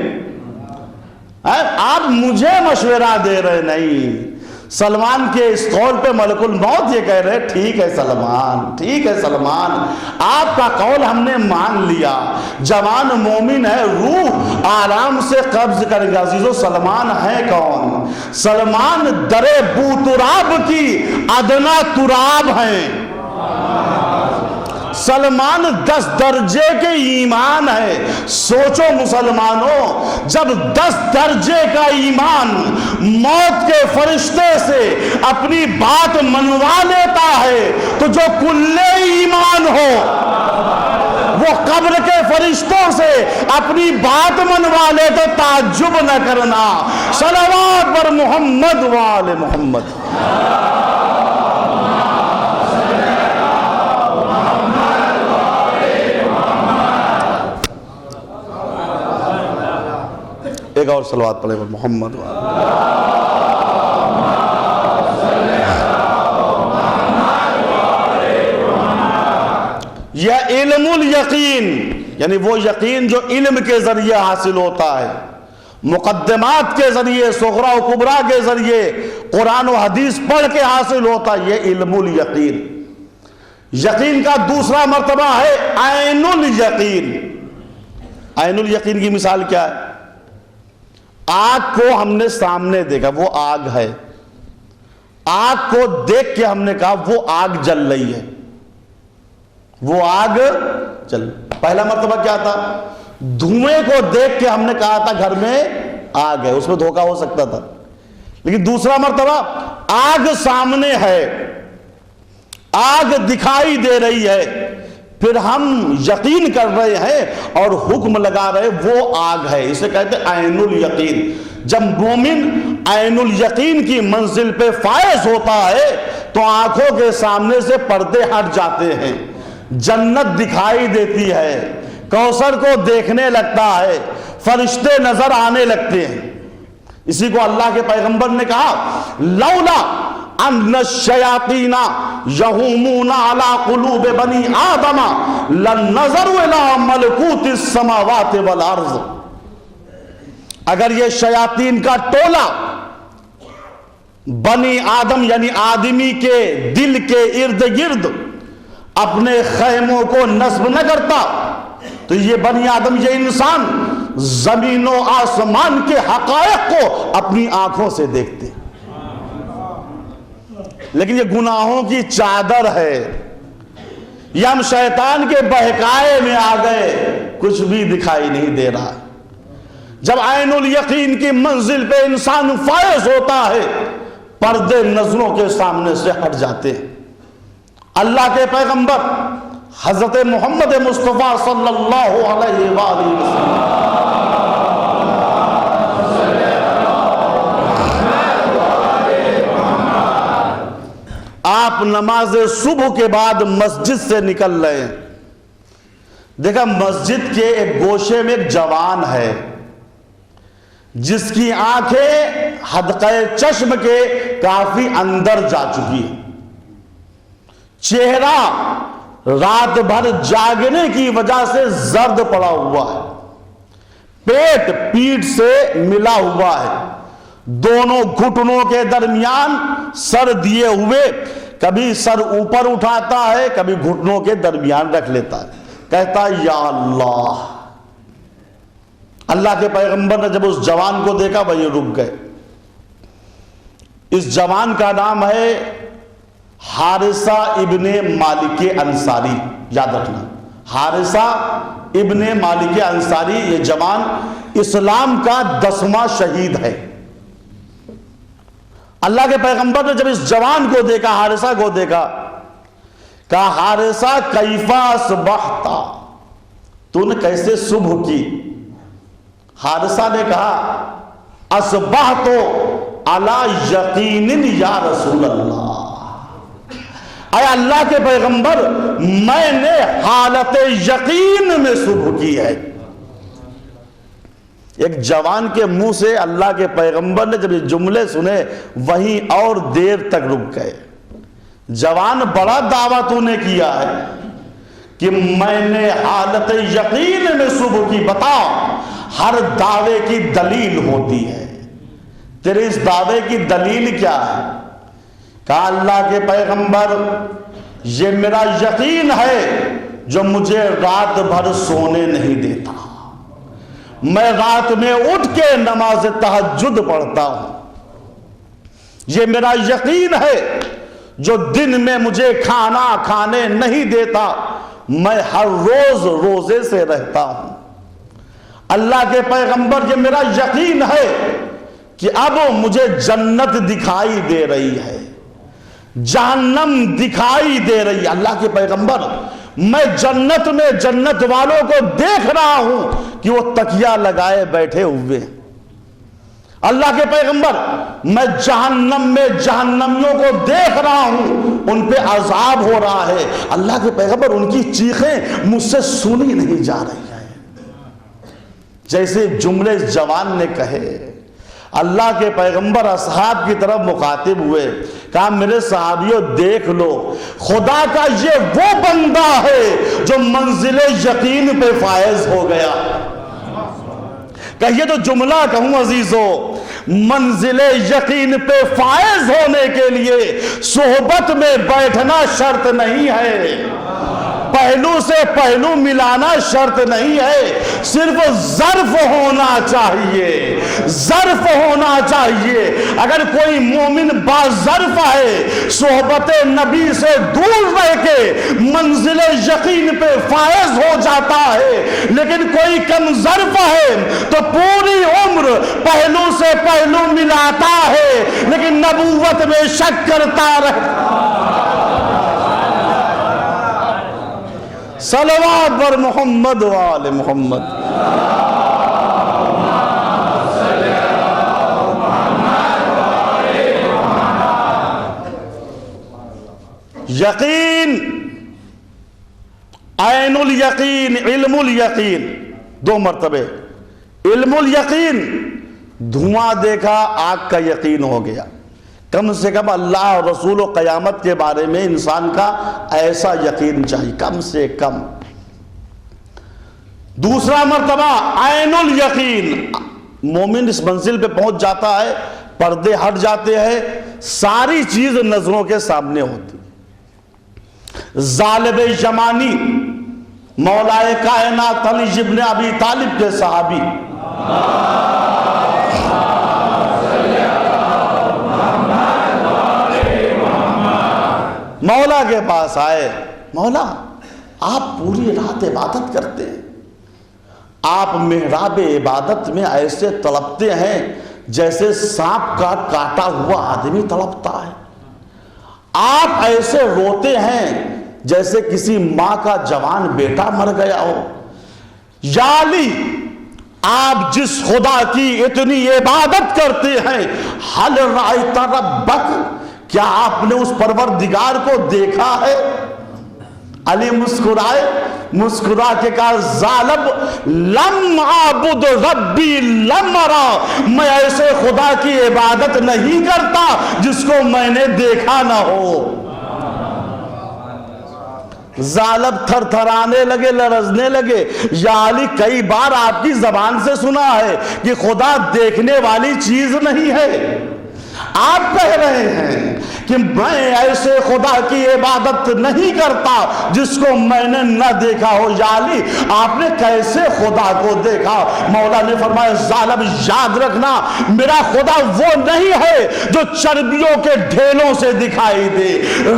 آپ مجھے مشورہ دے رہے نہیں. سلمان کے اس قول پہ ملک الموت یہ کہہ رہے ٹھیک ہے سلمان, ٹھیک ہے سلمان, آپ کا قول ہم نے مان لیا, جوان مومن ہے روح آرام سے قبض کرے گا. عزیزو سلمان ہے کون؟ سلمان درے بوتراب کی ادنا تراب ہیں. سلمان 10 درجے کے ایمان ہے. سوچو مسلمانوں, جب 10 درجے کا ایمان موت کے فرشتے سے اپنی بات منوا لیتا ہے تو جو کلے ایمان ہو وہ قبر کے فرشتوں سے اپنی بات منوا لے تو تعجب نہ کرنا. صلوات پر محمد وآل محمد. ایک اور صلوات پڑھے پر محمد یہ علم الیقین, یعنی وہ یقین جو علم کے ذریعے حاصل ہوتا ہے, مقدمات کے ذریعے, صغرا و کبرا کے ذریعے, قرآن و حدیث پڑھ کے حاصل ہوتا ہے, یہ علم الیقین. یقین کا دوسرا مرتبہ ہے عین الیقین. عین الیقین کی مثال کیا ہے؟ آگ کو ہم نے سامنے دیکھا, وہ آگ ہے, آگ کو دیکھ کے ہم نے کہا وہ آگ جل رہی ہے, وہ آگ جل. پہلا مرتبہ کیا تھا؟ دھوئیں کو دیکھ کے ہم نے کہا تھا گھر میں آگ ہے, اس میں دھوکا ہو سکتا تھا. لیکن دوسرا مرتبہ آگ سامنے ہے, آگ دکھائی دے رہی ہے, پھر ہم یقین کر رہے ہیں اور حکم لگا رہے وہ آگ ہے. اسے کہتے ہیں عین الیقین. جب مومن عین الیقین کی منزل پہ فائز ہوتا ہے تو آنکھوں کے سامنے سے پردے ہٹ جاتے ہیں, جنت دکھائی دیتی ہے, کوثر کو دیکھنے لگتا ہے, فرشتے نظر آنے لگتے ہیں. اسی کو اللہ کے پیغمبر نے کہا لولا ان الشیاطین یہومون علی قلوب بنی آدم لنظروا الی ملکوت السماوات والارض. اگر یہ شیاطین کا ٹولہ بنی آدم یعنی آدمی کے دل کے ارد گرد اپنے خیموں کو نصب نہ کرتا تو یہ بنی آدم, یہ انسان زمین و آسمان کے حقائق کو اپنی آنکھوں سے دیکھتے. لیکن یہ گناہوں کی چادر ہے, یہ ہم شیطان کے بہکائے میں آ گئے, کچھ بھی دکھائی نہیں دے رہا. جب عین الیقین کی منزل پہ انسان فائز ہوتا ہے پردے نظروں کے سامنے سے ہٹ جاتے ہیں. اللہ کے پیغمبر حضرت محمد مصطفیٰ صلی اللہ علیہ وآلہ وسلم آپ نماز صبح کے بعد مسجد سے نکل رہے ہیں. دیکھا مسجد کے ایک گوشے میں ایک جوان ہے جس کی آنکھیں حدقہ چشم کے کافی اندر جا چکی ہیں, چہرہ رات بھر جاگنے کی وجہ سے زرد پڑا ہوا ہے, پیٹ پیٹ سے ملا ہوا ہے، دونوں گھٹنوں کے درمیان سر دیے ہوئے، کبھی سر اوپر اٹھاتا ہے، کبھی گھٹنوں کے درمیان رکھ لیتا ہے، کہتا ہے یا اللہ۔ اللہ کے پیغمبر نے جب اس جوان کو دیکھا وہیں رک گئے۔ اس جوان کا نام ہے حارثہ ابن مالک انصاری، یاد رکھنا، حارثہ ابن مالک انصاری۔ یہ جوان اسلام کا 10واں شہید ہے۔ اللہ کے پیغمبر نے جب اس جوان کو دیکھا، حارثہ کو دیکھا، کہا حارثہ کیفا اصبحت، تو نے کیسے صبح کی؟ حارثہ نے کہا اصبحت علی یقین یا رسول اللہ، اے اللہ کے پیغمبر میں نے حالت یقین میں صبح کی ہے۔ ایک جوان کے منہ سے اللہ کے پیغمبر نے جب یہ جملے سنے وہیں اور دیر تک رک گئے۔ جوان بڑا دعویٰ تو نے کیا ہے کہ میں نے حالت یقین میں صبح کی، بتا ہر دعوے کی دلیل ہوتی ہے، تیرے اس دعوے کی دلیل کیا ہے؟ کہا اللہ کے پیغمبر یہ میرا یقین ہے جو مجھے رات بھر سونے نہیں دیتا، میں رات میں اٹھ کے نماز تہجد پڑھتا ہوں، یہ میرا یقین ہے جو دن میں مجھے کھانا کھانے نہیں دیتا، میں ہر روز روزے سے رہتا ہوں۔ اللہ کے پیغمبر یہ میرا یقین ہے کہ اب مجھے جنت دکھائی دے رہی ہے، جہنم دکھائی دے رہی ہے۔ اللہ کے پیغمبر میں جنت میں جنت والوں کو دیکھ رہا ہوں کہ وہ تکیہ لگائے بیٹھے ہوئے۔ اللہ کے پیغمبر میں جہنم میں جہنمیوں کو دیکھ رہا ہوں، ان پہ عذاب ہو رہا ہے۔ اللہ کے پیغمبر ان کی چیخیں مجھ سے سنی نہیں جا رہی ہیں۔ جیسے جملے اس جوان نے کہے، اللہ کے پیغمبر اصحاب کی طرف مخاطب ہوئے، کہا میرے صحابیوں دیکھ لو، خدا کا یہ وہ بندہ ہے جو منزل یقین پہ فائز ہو گیا۔ کہیے تو جملہ کہوں عزیزو، منزل یقین پہ فائز ہونے کے لیے صحبت میں بیٹھنا شرط نہیں ہے، پہلو سے پہلو ملانا شرط نہیں ہے، صرف ظرف ہونا چاہیے، ظرف ہونا چاہیے۔ اگر کوئی مومن باظرف ہے، صحبت نبی سے دور رہ کے منزل یقین پہ فائز ہو جاتا ہے، لیکن کوئی کم ظرف ہے تو پوری عمر پہلو سے پہلو ملاتا ہے لیکن نبوت میں شک کرتا رہتا۔ صلوات بر محمد و آل محمد۔ یقین، عین الیقین، علم الیقین، دو مرتبے۔ علم الیقین، دھواں دیکھا آگ کا یقین ہو گیا، کم سے کم اللہ اور رسول و قیامت کے بارے میں انسان کا ایسا یقین چاہیے، کم سے کم۔ دوسرا مرتبہ عین الیقین، مومن اس منزل پہ پہنچ جاتا ہے، پردے ہٹ جاتے ہیں، ساری چیز نظروں کے سامنے ہوتی۔ ظالب یمانی، مولائے کائنات علی ابن ابی طالب کے صحابی، مولا کے پاس آئے، مولا آپ پوری رات عبادت کرتے ہیں، آپ محراب عبادت میں ایسے تڑپتے ہیں جیسے سانپ کا کاٹا ہوا آدمی تڑپتا ہے، آپ ایسے روتے ہیں جیسے کسی ماں کا جوان بیٹا مر گیا ہو۔ یا علی، آپ جس خدا کی اتنی عبادت کرتے ہیں، حل رأیت ربک، کیا آپ نے اس پروردگار کو دیکھا ہے؟ علی مسکرائے، مسکرا کے کہا ظالم لم عابد ربی لم ارا، میں ایسے خدا کی عبادت نہیں کرتا جس کو میں نے دیکھا نہ ہو۔ ذالب تھر تھرانے لگے، لرزنے لگے. یا علی کئی بار آپ کی زبان سے سنا ہے کہ خدا دیکھنے والی چیز نہیں ہے. آپ کہہ رہے ہیں کہ میں ایسے خدا کی عبادت نہیں کرتا جس کو میں نے نہ دیکھا ہو. یا علی آپ نے کیسے خدا کو دیکھا؟ مولا نے فرمایا ظالم یاد رکھنا میرا خدا وہ نہیں ہے جو چربیوں کے ڈھیلوں سے دکھائی دے.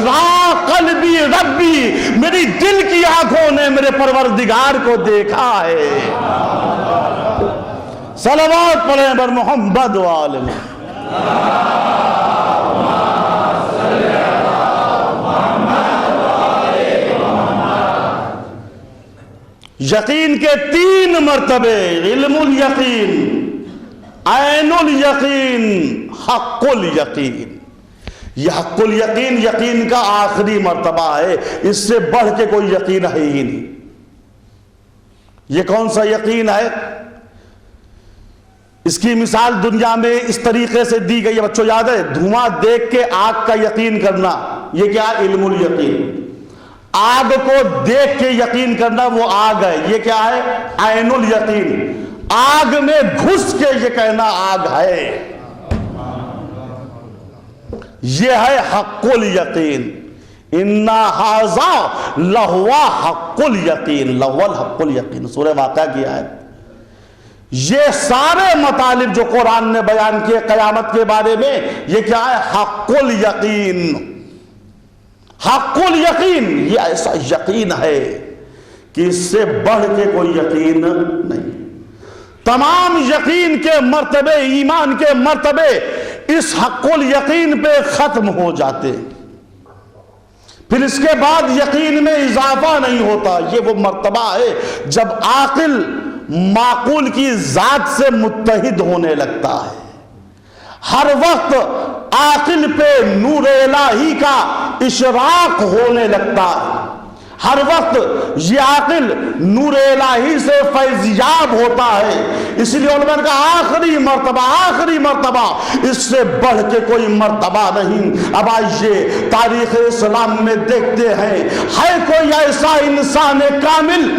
را قلبی ربی، میری دل کی آنکھوں نے میرے پروردگار کو دیکھا ہے. صلوات پڑھیں بر محمد و آل محمد. یقین کے 3 مرتبے: علم الیقین، عین الیقین، حق الیقین. یہ حق الیقین یقین کا آخری مرتبہ ہے، اس سے بڑھ کے کوئی یقین ہے ہی نہیں. یہ کون سا یقین ہے؟ اس کی مثال دنیا میں اس طریقے سے دی گئی ہے. بچوں یاد ہے دھواں دیکھ کے آگ کا یقین کرنا، یہ کیا؟ علم الیقین. آگ کو دیکھ کے یقین کرنا وہ آگ ہے، یہ کیا ہے؟ عین الیقین. آگ میں گھس کے یہ کہنا آگ ہے، یہ ہے حق الیقین. اِنَّا هَذَا لَهُوَ حَقُّ الْيَقِينِ، لَهُوَ الْحَقُّ الْيَقِينِ. سورہ واقعہ کی آیت. یہ سارے مطالب جو قرآن نے بیان کیے قیامت کے بارے میں، یہ کیا ہے؟ حق الیقین. حق الیقین یہ ایسا یقین ہے کہ اس سے بڑھ کے کوئی یقین نہیں. تمام یقین کے مرتبے، ایمان کے مرتبے اس حق الیقین پہ ختم ہو جاتے، پھر اس کے بعد یقین میں اضافہ نہیں ہوتا. یہ وہ مرتبہ ہے جب عاقل معقول کی ذات سے متحد ہونے لگتا ہے. ہر وقت عاقل پہ نور الہی کا اشراق ہونے لگتا ہے. ہر وقت یہ عاقل نور الہی سے فیضیاب ہوتا ہے. اس لیے علماء نے کہا آخری مرتبہ، آخری مرتبہ، اس سے بڑھ کے کوئی مرتبہ نہیں. اب آئیے تاریخ اسلام میں دیکھتے ہیں ہے کوئی ایسا انسان کامل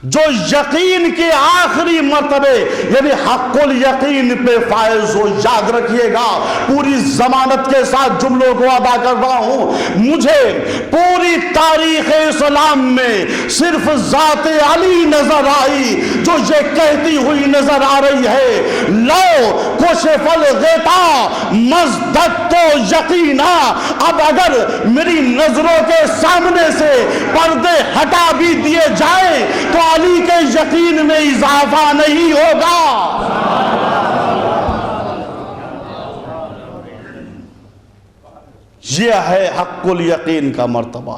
جو یقین کے آخری مرتبے یعنی حق الیقین پہ فائز ہو. یاد رکھیے گا پوری ضمانت کے ساتھ جملوں کو ادا کر رہا ہوں، مجھے پوری تاریخ اسلام میں صرف ذات علی نظر آئی جو یہ کہتی ہوئی نظر آ رہی ہے لو کشف الغطاء مزددت یقینا. اب اگر میری نظروں کے سامنے سے پردے ہٹا بھی دیے جائیں تو علی کے یقین میں اضافہ نہیں ہوگا. یہ ہے حق الیقین کا مرتبہ.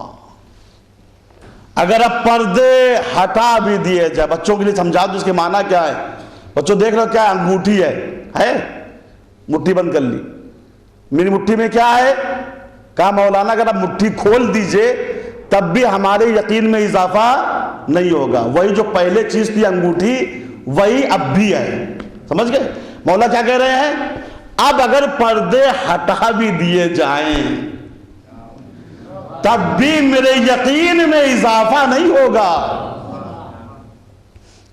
اگر اب پردے ہٹا بھی دیے جائے، بچوں کے لیے سمجھا دو اس کے معنی کیا ہے. بچوں دیکھ لو کیا انگوٹھی ہے مٹھی بند کر لی. میری مٹھی میں کیا ہے؟ کہا مولانا اگر اب مٹھی کھول دیجئے تب بھی ہمارے یقین میں اضافہ نہیں ہوگا. وہی جو پہلے چیز تھی انگوٹھی وہی اب بھی ہے. سمجھ گئے مولا کیا کہہ رہے ہیں؟ اب اگر پردے ہٹا بھی دیے جائیں تب بھی میرے یقین میں اضافہ نہیں ہوگا.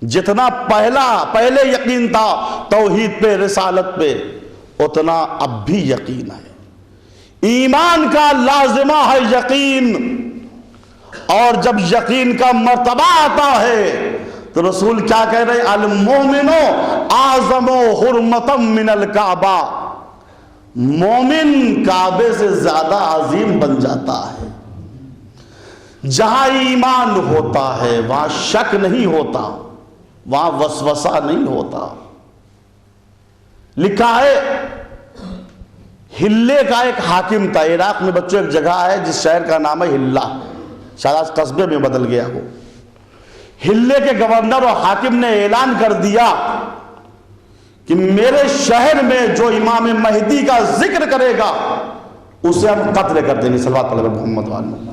جتنا پہلے یقین تھا توحید پہ، رسالت پہ، اتنا اب بھی یقین ہے. ایمان کا لازمہ ہے یقین. اور جب یقین کا مرتبہ آتا ہے تو رسول کیا کہہ رہے ہیں؟ المومن اعظم حرمتا من الکعبہ. مومن کعبے سے زیادہ عظیم بن جاتا ہے. جہاں ایمان ہوتا ہے وہاں شک نہیں ہوتا، وہاں وسوسہ نہیں ہوتا. لکھا ہے ہلے کا ایک حاکم تھا. عراق میں بچوں ایک جگہ ہے جس شہر کا نام ہے ہلہ، شاید آج قصبے میں بدل گیا وہ. ہلے کے گورنر اور حاکم نے اعلان کر دیا کہ میرے شہر میں جو امام مہدی کا ذکر کرے گا اسے ہم قتل کر دیں گے. صلوات علی محمد و آل محمد.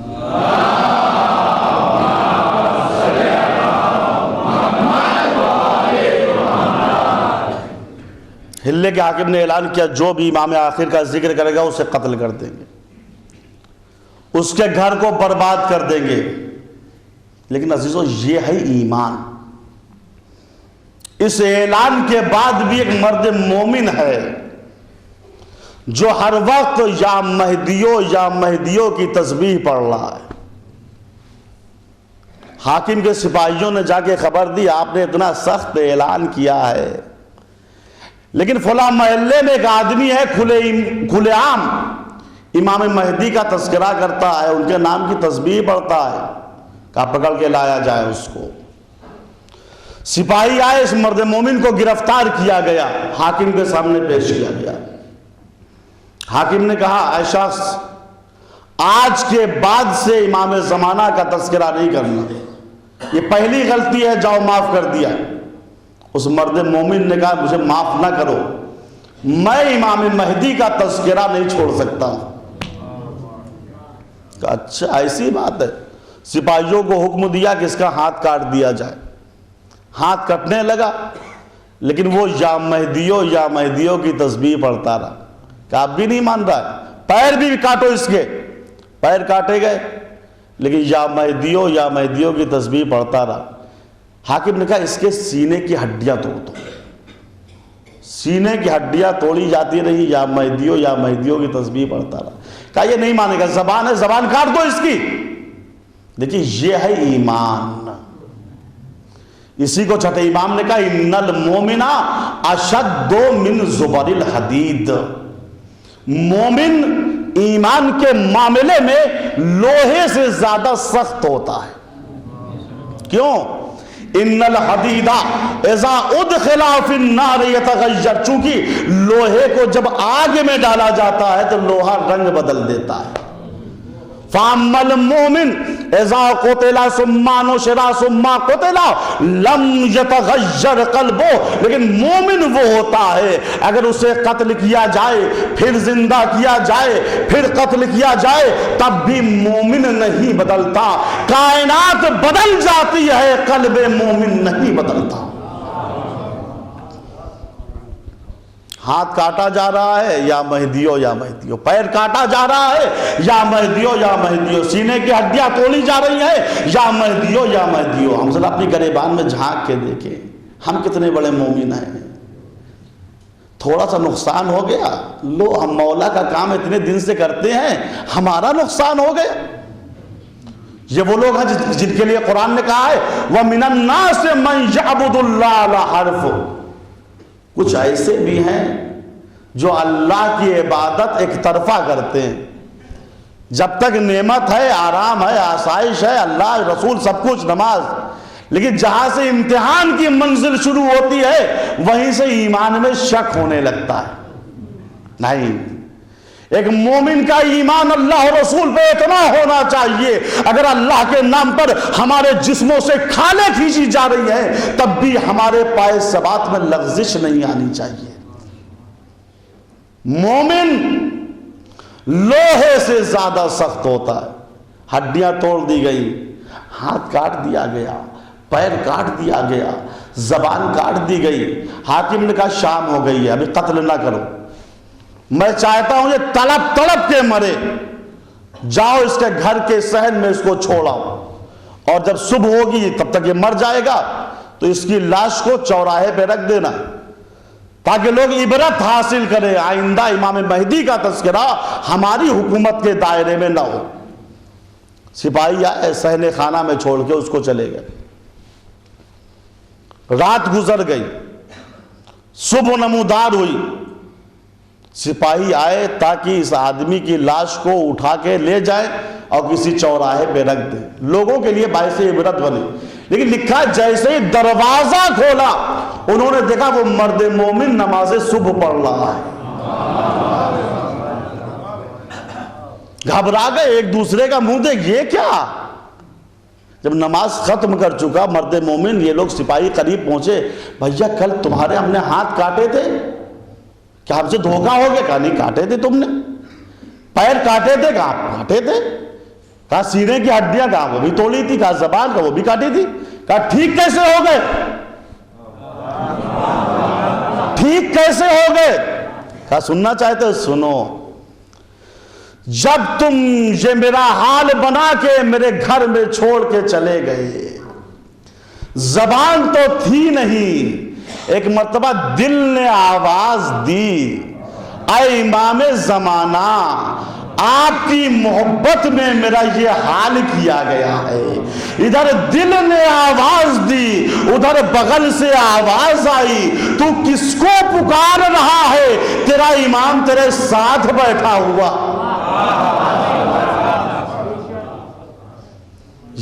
ہلے کے حاکم نے اعلان کیا جو بھی امام آخر کا ذکر کرے گا اسے قتل کر دیں گے. اس کے گھر کو برباد کر دیں گے. لیکن عزیزو یہ ہے ایمان. اس اعلان کے بعد بھی ایک مرد مومن ہے جو ہر وقت یا مہدیوں کی تسبیح پڑھ رہا ہے. حاکم کے سپاہیوں نے جا کے خبر دی آپ نے اتنا سخت اعلان کیا ہے، لیکن فلاں محلے میں ایک آدمی ہے کھلے عام امام مہدی کا تذکرہ کرتا ہے، ان کے نام کی تسبیح پڑھتا ہے، کہا پکڑ کے لایا جائے اس کو. سپاہی آئے، اس مرد مومن کو گرفتار کیا گیا، حاکم کے سامنے پیش کیا گیا. حاکم نے کہا اے شخص آج کے بعد سے امام زمانہ کا تذکرہ نہیں کرنا، یہ پہلی غلطی ہے، جاؤ معاف کر دیا. اس مرد مومن نے کہا مجھے معاف نہ کرو، میں امام مہدی کا تذکرہ نہیں چھوڑ سکتا. کہا اچھا ایسی بات ہے. سپاہیوں کو حکم دیا کہ اس کا ہاتھ کاٹ دیا جائے. ہاتھ کٹنے لگا لیکن وہ یا مہدیوں کی تسبیح پڑھتا رہا. کہ اب بھی نہیں مان رہا ہے، پیر بھی کاٹو اس کے. پیر کاٹے گئے لیکن یا مہدیوں کی تسبیح پڑھتا رہا. حاکم نے کہا اس کے سینے کی ہڈیاں توڑ دو. سینے کی ہڈیاں توڑی جاتی رہی، یا مہدیوں کی تسبیح پڑھتا رہا. کہا یہ نہیں مانے گا، زبان ہے، زبان کاٹ دو اس کی. دیکھیے یہ ہے ایمان. اسی کو چھٹے امام نے کہا ان المومن اشد من زبر الحدید. مومن ایمان کے معاملے میں لوہے سے زیادہ سخت ہوتا ہے. کیوں؟ ان الحدید اذا ادخل فی النار یتغیر. چونکہ لوہے کو جب آگ میں ڈالا جاتا ہے تو لوہا رنگ بدل دیتا ہے. فَأَمَّا الْمُؤْمِنُ اِذَا قُتِلَ ثُمَّ نُشِرَ ثُمَّ قُتِلَ لَمْ يَتَغَيَّرْ قَلْبُهُ. لیکن مومن وہ ہوتا ہے اگر اسے قتل کیا جائے، پھر زندہ کیا جائے، پھر قتل کیا جائے، تب بھی مومن نہیں بدلتا. کائنات بدل جاتی ہے، قلب مومن نہیں بدلتا. ہاتھ کاٹا جا رہا ہے یا مہدیوں، پیر کاٹا جا رہا ہے یا مہدیوں، سینے کی ہڈیاں توڑی جا رہی ہیں یا مہدیوں. ہم ذرا اپنی گریبان میں جھانک کے دیکھیں ہم کتنے بڑے مومن ہیں. تھوڑا سا نقصان ہو گیا، لو ہم مولا کا کام اتنے دن سے کرتے ہیں، ہمارا نقصان ہو گیا. یہ وہ لوگ ہیں جن کے لیے قرآن نے کہا ہے وَمِنَ النَّاسِ مَنْ يَعْبُدُ اللَّهَ عَلَى حَرْفٍ. کچھ ایسے بھی ہیں جو اللہ کی عبادت ایک طرفہ کرتے ہیں. جب تک نعمت ہے، آرام ہے، آسائش ہے، اللہ رسول سب کچھ، نماز، لیکن جہاں سے امتحان کی منزل شروع ہوتی ہے وہیں سے ایمان میں شک ہونے لگتا ہے. نہیں، ایک مومن کا ایمان اللہ اور رسول پہ اتنا ہونا چاہیے اگر اللہ کے نام پر ہمارے جسموں سے کھالیں کھینچی جا رہی ہیں تب بھی ہمارے پائے ثبات میں لغزش نہیں آنی چاہیے. مومن لوہے سے زیادہ سخت ہوتا ہے. ہڈیاں توڑ دی گئی، ہاتھ کاٹ دیا گیا، پیر کاٹ دیا گیا، زبان کاٹ دی گئی. حاکم نے کہا شام ہو گئی ہے، ابھی قتل نہ کرو، میں چاہتا ہوں یہ تڑپ کے مرے. جاؤ اس کے گھر کے صحن میں اس کو چھوڑاؤ، اور جب صبح ہوگی تب تک یہ مر جائے گا تو اس کی لاش کو چوراہے پہ رکھ دینا تاکہ لوگ عبرت حاصل کریں، آئندہ امام مہدی کا تذکرہ ہماری حکومت کے دائرے میں نہ ہو. سپاہی آئے، صحن خانہ میں چھوڑ کے اس کو چلے گئے. رات گزر گئی، صبح نمودار ہوئی. سپاہی آئے تاکہ اس آدمی کی لاش کو اٹھا کے لے جائیں اور کسی چوراہے پہ رکھ دیں، لوگوں کے لیے باعث عبرت بنے. لیکن لکھا جیسے ہی دروازہ کھولا انہوں نے دیکھا وہ مرد مومن نماز صبح پڑھ رہا ہے. گھبرا گئے، ایک دوسرے کا منہ دیکھ یہ کیا. جب نماز ختم کر چکا مرد مومن، یہ لوگ سپاہی قریب پہنچے، بھیا کل تمہارے ہم نے ہاتھ کاٹے تھے، کیا ہم سے دھوکہ ہو گیا؟ کہا نہیں کاٹے تھے تم نے. پیر کاٹے تھے؟ کہا کاٹے تھے. کہا سینے کی ہڈیاں؟ کہا وہ بھی توڑی تھی. کہا زبان؟ کہا وہ بھی کاٹی تھی. کہا ٹھیک کیسے ہو گئے؟ ٹھیک کیسے ہو گئے؟ کہا سننا چاہتے ہو؟ سنو. جب تم یہ میرا حال بنا کے میرے گھر میں چھوڑ کے چلے گئے، زبان تو تھی نہیں، ایک مرتبہ دل نے آواز دی، اے امام زمانہ آپ کی محبت میں میرا یہ حال کیا گیا ہے۔ ادھر دل نے آواز دی، ادھر بغل سے آواز آئی، تو کس کو پکار رہا ہے؟ تیرا امام تیرے ساتھ بیٹھا ہوا۔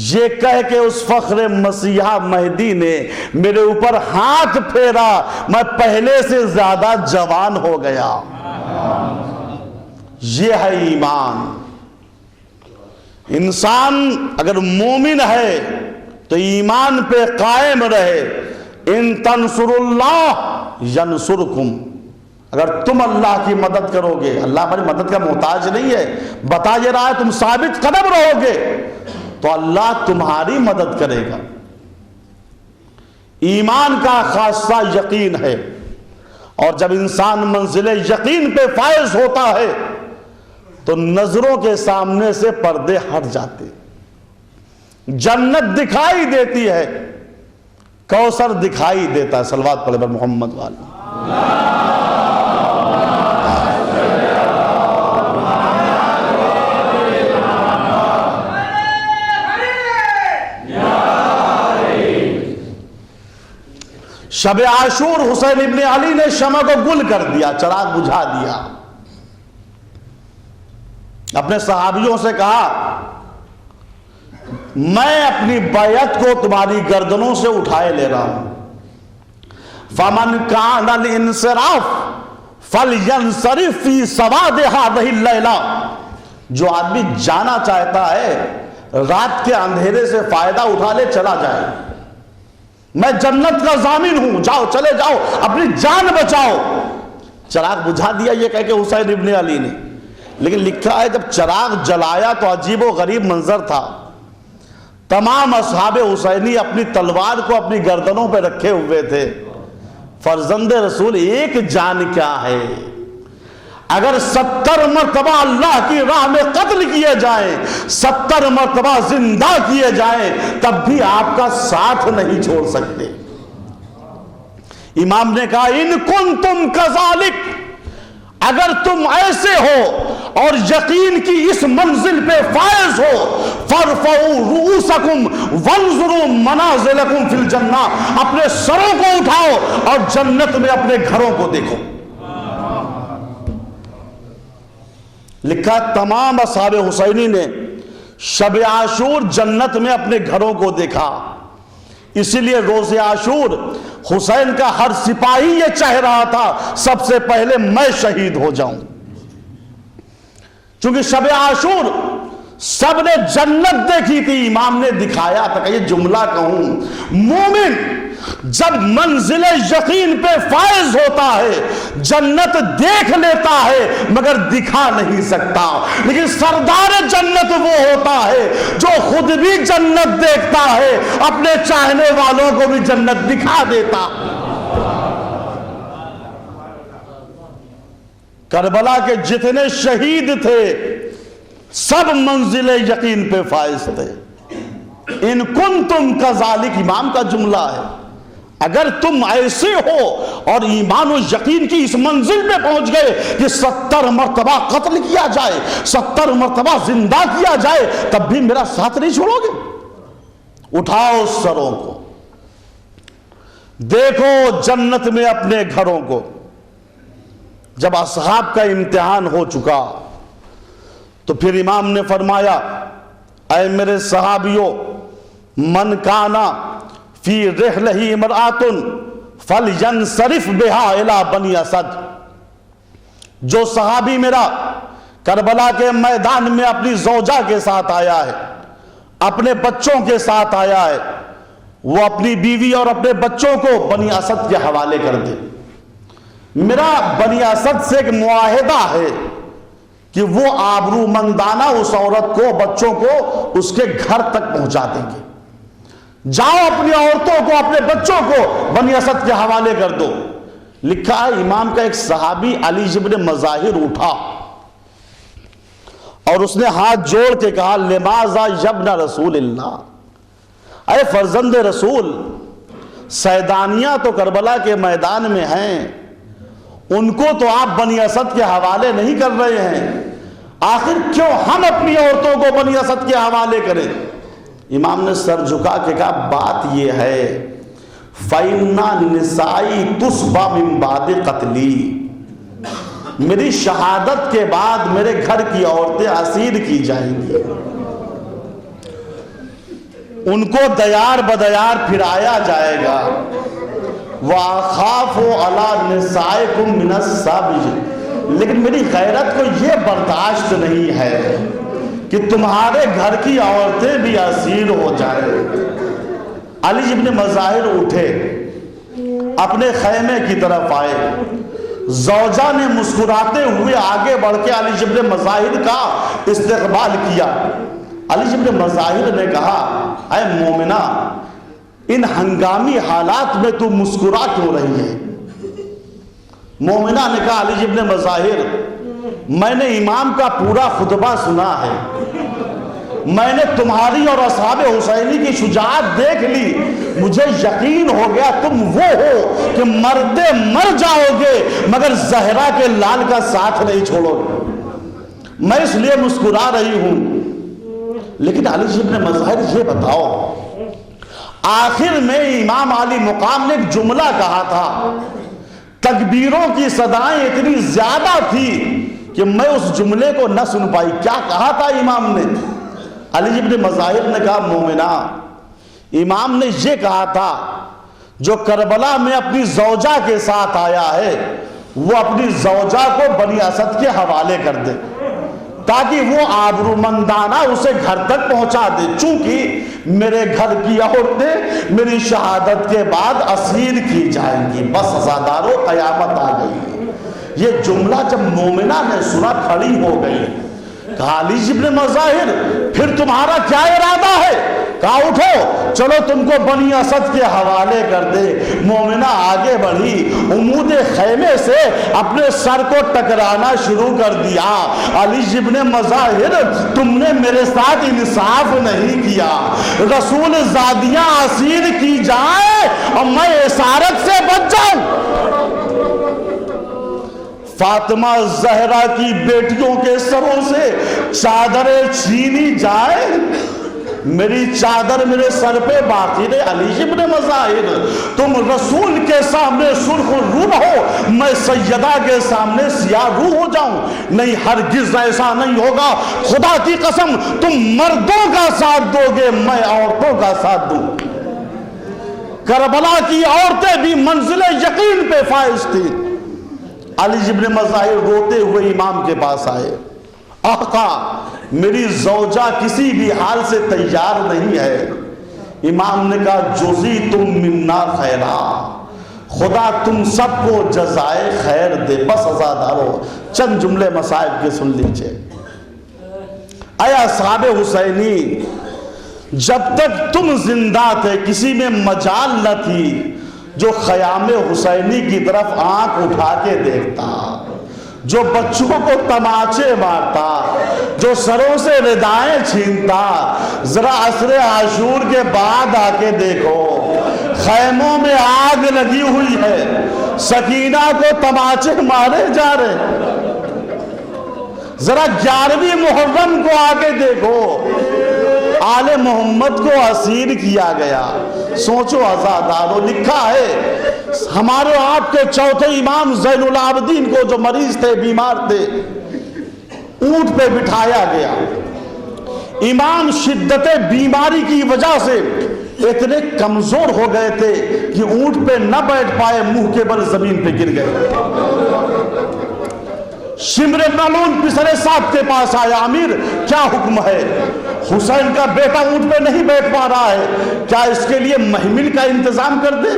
یہ کہہ کے اس فخر مسیحا مہدی نے میرے اوپر ہاتھ پھیرا، میں پہلے سے زیادہ جوان ہو گیا۔ یہ ہے ایمان۔ انسان اگر مومن ہے تو ایمان پہ قائم رہے، ان تنصر اللہ ینصرکم، اگر تم اللہ کی مدد کرو گے، اللہ ہماری مدد کا محتاج نہیں ہے، بتا یہ رہا ہے تم ثابت قدم رہو گے تو اللہ تمہاری مدد کرے گا۔ ایمان کا خاصہ یقین ہے، اور جب انسان منزل یقین پہ فائز ہوتا ہے تو نظروں کے سامنے سے پردے ہٹ جاتے، جنت دکھائی دیتی ہے، کوثر دکھائی دیتا ہے۔ صلوات پڑھے بر محمد والا۔ شب عاشور حسین ابن علی نے شمع کو گل کر دیا، چراغ بجھا دیا، اپنے صحابیوں سے کہا میں اپنی بیعت کو تمہاری گردنوں سے اٹھائے لے رہا ہوں، فمن کان الانصراف فلینصرف فی سواد هذه اللیلہ، جو آدمی جانا چاہتا ہے رات کے اندھیرے سے فائدہ اٹھا لے، چلا جائے، میں جنت کا ضامن ہوں، جاؤ چلے جاؤ، اپنی جان بچاؤ۔ چراغ بجھا دیا یہ کہہ کے حسین ابن علی نے، لیکن لکھا ہے جب چراغ جلایا تو عجیب و غریب منظر تھا، تمام اصحاب حسینی اپنی تلوار کو اپنی گردنوں پہ رکھے ہوئے تھے۔ فرزند رسول ایک جان کیا ہے، اگر 70 مرتبہ اللہ کی راہ میں قتل کیے جائیں، 70 مرتبہ زندہ کیے جائیں، تب بھی آپ کا ساتھ نہیں چھوڑ سکتے۔ امام نے کہا ان کنتم کذالک، اگر تم ایسے ہو اور یقین کی اس منزل پہ فائز ہو، فارفعوا رؤوسکم وانظروا منازلکم فی الجنہ، اپنے سروں کو اٹھاؤ اور جنت میں اپنے گھروں کو دیکھو۔ لکھا تمام اصحاب حسینی نے شب عاشور جنت میں اپنے گھروں کو دیکھا، اسی لیے روز عاشور حسین کا ہر سپاہی یہ چاہ رہا تھا سب سے پہلے میں شہید ہو جاؤں، چونکہ شب عاشور سب نے جنت دیکھی تھی، امام نے دکھایا تھا کہ یہ جملہ کہوں، مومن جب منزل یقین پہ فائز ہوتا ہے جنت دیکھ لیتا ہے مگر دکھا نہیں سکتا، لیکن سردار جنت وہ ہوتا ہے جو خود بھی جنت دیکھتا ہے، اپنے چاہنے والوں کو بھی جنت دکھا دیتا۔ کربلا کے جتنے شہید تھے سب منزل یقین پہ فائز تھے۔ ان کنتم کذالک امام کا جملہ ہے، اگر تم ایسے ہو اور ایمان و یقین کی اس منزل پہ پہنچ گئے کہ 70 مرتبہ قتل کیا جائے، 70 مرتبہ زندہ کیا جائے، تب بھی میرا ساتھ نہیں چھوڑو گے، اٹھاؤ سروں کو، دیکھو جنت میں اپنے گھروں کو۔ جب اصحاب کا امتحان ہو چکا تو پھر امام نے فرمایا اے میرے صحابیوں، من کانا فی رحلہ امرآت فلینصرف بہا الی بنی اسد، جو صحابی میرا کربلا کے میدان میں اپنی زوجہ کے ساتھ آیا ہے، اپنے بچوں کے ساتھ آیا ہے، وہ اپنی بیوی اور اپنے بچوں کو بنی اسد کے حوالے کر دے۔ میرا بنی اسد سے ایک معاہدہ ہے کہ وہ آبرو مندانہ اس عورت کو، بچوں کو اس کے گھر تک پہنچا دیں گے، جاؤ اپنی عورتوں کو اپنے بچوں کو بنی اسد کے حوالے کر دو۔ لکھا ہے امام کا ایک صحابی علی ابن مظاہر اٹھا اور اس نے ہاتھ جوڑ کے کہا لماذا یبن رسول اللہ، اے فرزند رسول، سیدانیاں تو کربلا کے میدان میں ہیں، ان کو تو آپ بنی اسد کے حوالے نہیں کر رہے ہیں، آخر کیوں ہم اپنی عورتوں کو بنی اسد کے حوالے کریں؟ امام نے سر جھکا کے کہا بات یہ ہے فَإِنَّ نِسَائِي تُصْبَى مِن بَعْدِ قَتْلِي، میری شہادت کے بعد میرے گھر کی عورتیں اسیر کی جائیں گی، ان کو دیار بدیار پھرایا جائے گا۔ وَأَخَافُ عَلَى نِسَائِكُم مِّنَ السَّبْيِ، لیکن میری غیرت کو یہ برداشت نہیں ہے کہ تمہارے گھر کی عورتیں بھی اسیر ہو جائیں۔ علی ابن مظاہر اٹھے، اپنے خیمے کی طرف آئے، زوجہ نے مسکراتے ہوئے آگے بڑھ کے علی ابن مظاہر کا استقبال کیا۔ علی ابن مظاہر نے کہا اے مومنہ، ان ہنگامی حالات میں تو مسکرا کیوں رہی ہے؟ مومنہ نے کہا علی ابن مظاہر، میں نے امام کا پورا خطبہ سنا ہے، میں نے تمہاری اور اصحاب حسینی کی شجاعت دیکھ لی، مجھے یقین ہو گیا تم وہ ہو کہ مرتے مر جاؤ گے مگر زہرا کے لال کا ساتھ نہیں چھوڑو گے، میں اس لیے مسکرا رہی ہوں۔ لیکن علی ابن مظاہر یہ بتاؤ، آخر میں امام علی مقام نے ایک جملہ کہا تھا، تکبیروں کی صدائیں اتنی زیادہ تھی کہ میں اس جملے کو نہ سن پائی، کیا کہا تھا امام نے؟ علی ابن مظاہر نے کہا مومنہ، امام نے یہ کہا تھا جو کربلا میں اپنی زوجہ کے ساتھ آیا ہے وہ اپنی زوجہ کو بنی اسد کے حوالے کر دے تاکہ وہ آبرومندانہ اسے گھر تک پہنچا دے، چونکہ میرے گھر کی عورتیں میری شہادت کے بعد اسیر کی جائیں گی، بس عزادارو قیامت آ گئی۔ یہ جملہ جب مومنہ نے سنا کھڑی ہو گئی، کہا علی ابن مظاہر پھر تمہارا کیا ارادہ ہے؟ کہا اٹھو چلو تم کو بنی اسد کے حوالے کر دے۔ مومنہ آگے بڑھی، عمود خیمے سے اپنے سر کو ٹکرانا شروع کر دیا۔ علی ابن مظاہر تم نے میرے ساتھ انصاف نہیں کیا، رسول زادیاں اسیر کی جائیں اور میں اسارت سے بچ جاؤں، فاطمہ زہرا کی بیٹیوں کے سروں سے چادریں چھینی جائیں، میری چادر میرے سر پہ باقی رہے۔ علی ابن مظاہر تم رسول کے سامنے سرخ رو ہو، میں سیدہ کے سامنے سیاہ رو ہو جاؤں؟ نہیں، ہرگز ایسا نہیں ہوگا، خدا کی قسم تم مردوں کا ساتھ دو گے، میں عورتوں کا ساتھ دوں۔ کربلا کی عورتیں بھی منزل یقین پہ فائز تھی۔ علی ابن مظاہر روتے ہوئے امام کے پاس آئے، آقا میری زوجہ کسی بھی حال سے تیار نہیں ہے۔ امام نے کہا جزی تم منا خیرا، خدا تم سب کو جزائے خیر دے۔ بس عزادارو چند جملے مصائب کے سن لیجئے۔ اے اصحاب حسینی، جب تک تم زندہ تھے کسی میں مجال نہ تھی جو خیام حسینی کی طرف آنکھ اٹھا کے دیکھتا، جو بچوں کو تماچے مارتا، جو سروں سے ردائیں چھینتا۔ ذرا عصر عاشور کے بعد آ کے دیکھو، خیموں میں آگ لگی ہوئی ہے، سکینہ کو تماچے مارے جا رہے۔ ذرا 11ویں محرم کو آ کے دیکھو، آل محمد کو اسیر کیا گیا۔ سوچو عزادارو، لکھا ہے ہمارے آپ کے چوتھے امام زین العابدین کو جو مریض تھے، بیمار تھے، اونٹ پہ بٹھایا گیا۔ امام شدت بیماری کی وجہ سے اتنے کمزور ہو گئے تھے کہ اونٹ پہ نہ بیٹھ پائے، منہ کے بل زمین پہ گر گئے۔ شمر ملعون پسر صاحب کے پاس آیا، امیر کیا حکم ہے؟ حسین کا بیٹا اونٹ پہ نہیں بیٹھ پا رہا ہے، کیا اس کے لیے محمل کا انتظام کر دے،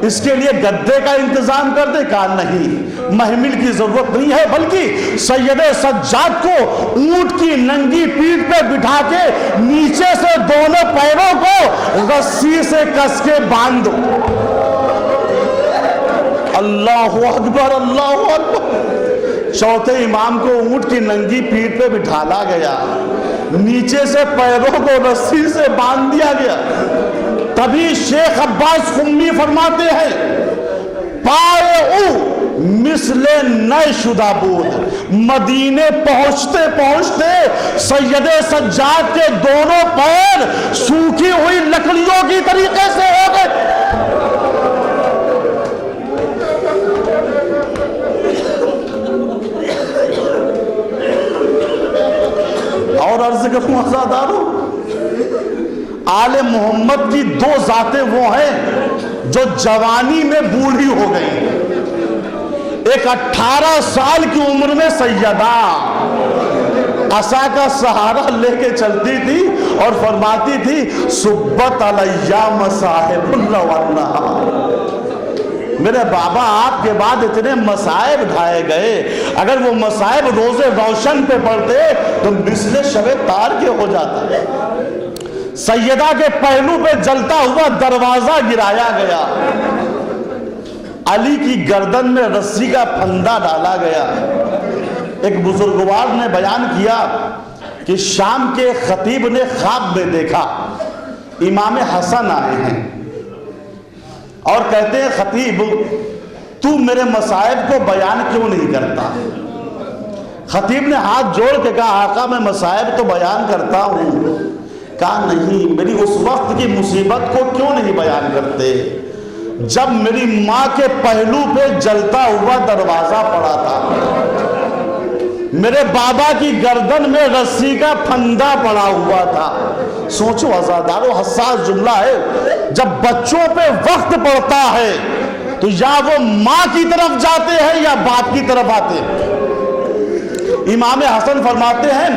اس کے لیے گدے کا انتظام کر دے؟ کہا نہیں، محمل کی ضرورت نہیں ہے، بلکہ سید سجاد کو اونٹ کی ننگی پیٹھ پہ بٹھا کے نیچے سے دونوں پیروں کو رسی سے کس کے باندھ دو۔ اللہ اکبر، اللہ اکبر۔ چوتھے امام کو اونٹ کی ننگی پیٹھ پہ بٹھالا گیا، نیچے سے پیروں کو رسی سے باندھ دیا گیا۔ تبھی شیخ عباس قمی فرماتے ہیں پائے او مثل نئے شدہ بود، مدینے پہنچتے پہنچتے سید سجاد کے دونوں پیر سوکھی ہوئی لکڑیوں کی طریقے سے ہو گئے۔ اور عرض کروں عزادارو، آل محمد کی دو ذاتیں وہ ہیں جو جوانی میں بوڑھی ہو گئی۔ ایک 18 سال کی عمر میں سیدہ عصا کا سہارا لے کے چلتی تھی اور فرماتی تھی صبت علیہ مصائب والنہار۔ میرے بابا آپ کے بعد اتنے مصائب ڈھائے گئے، اگر وہ مصائب روز روشن پہ پڑتے تو مثل شب تار کے ہو جاتا۔ سیدہ کے پہلو پہ جلتا ہوا دروازہ گرایا گیا، علی کی گردن میں رسی کا پھندا ڈالا گیا۔ ایک بزرگوار نے بیان کیا کہ شام کے خطیب نے خواب میں دیکھا امام حسن آئے ہیں اور کہتے ہیں خطیب تو میرے مصائب کو بیان کیوں نہیں کرتا؟ خطیب نے ہاتھ جوڑ کے کہا آقا میں مصائب تو بیان کرتا ہوں۔ کہا نہیں، میری اس وقت کی مصیبت کو کیوں نہیں بیان کرتے جب میری ماں کے پہلو پہ جلتا ہوا دروازہ پڑا تھا، میرے بابا کی گردن میں رسی کا پھندا پڑا ہوا تھا۔ سوچو عزادارو، حساس جملہ ہے، جب بچوں پہ وقت پڑتا ہے تو یا وہ ماں کی طرف جاتے ہیں یا باپ کی طرف آتے ہیں۔ امام حسن فرماتے ہیں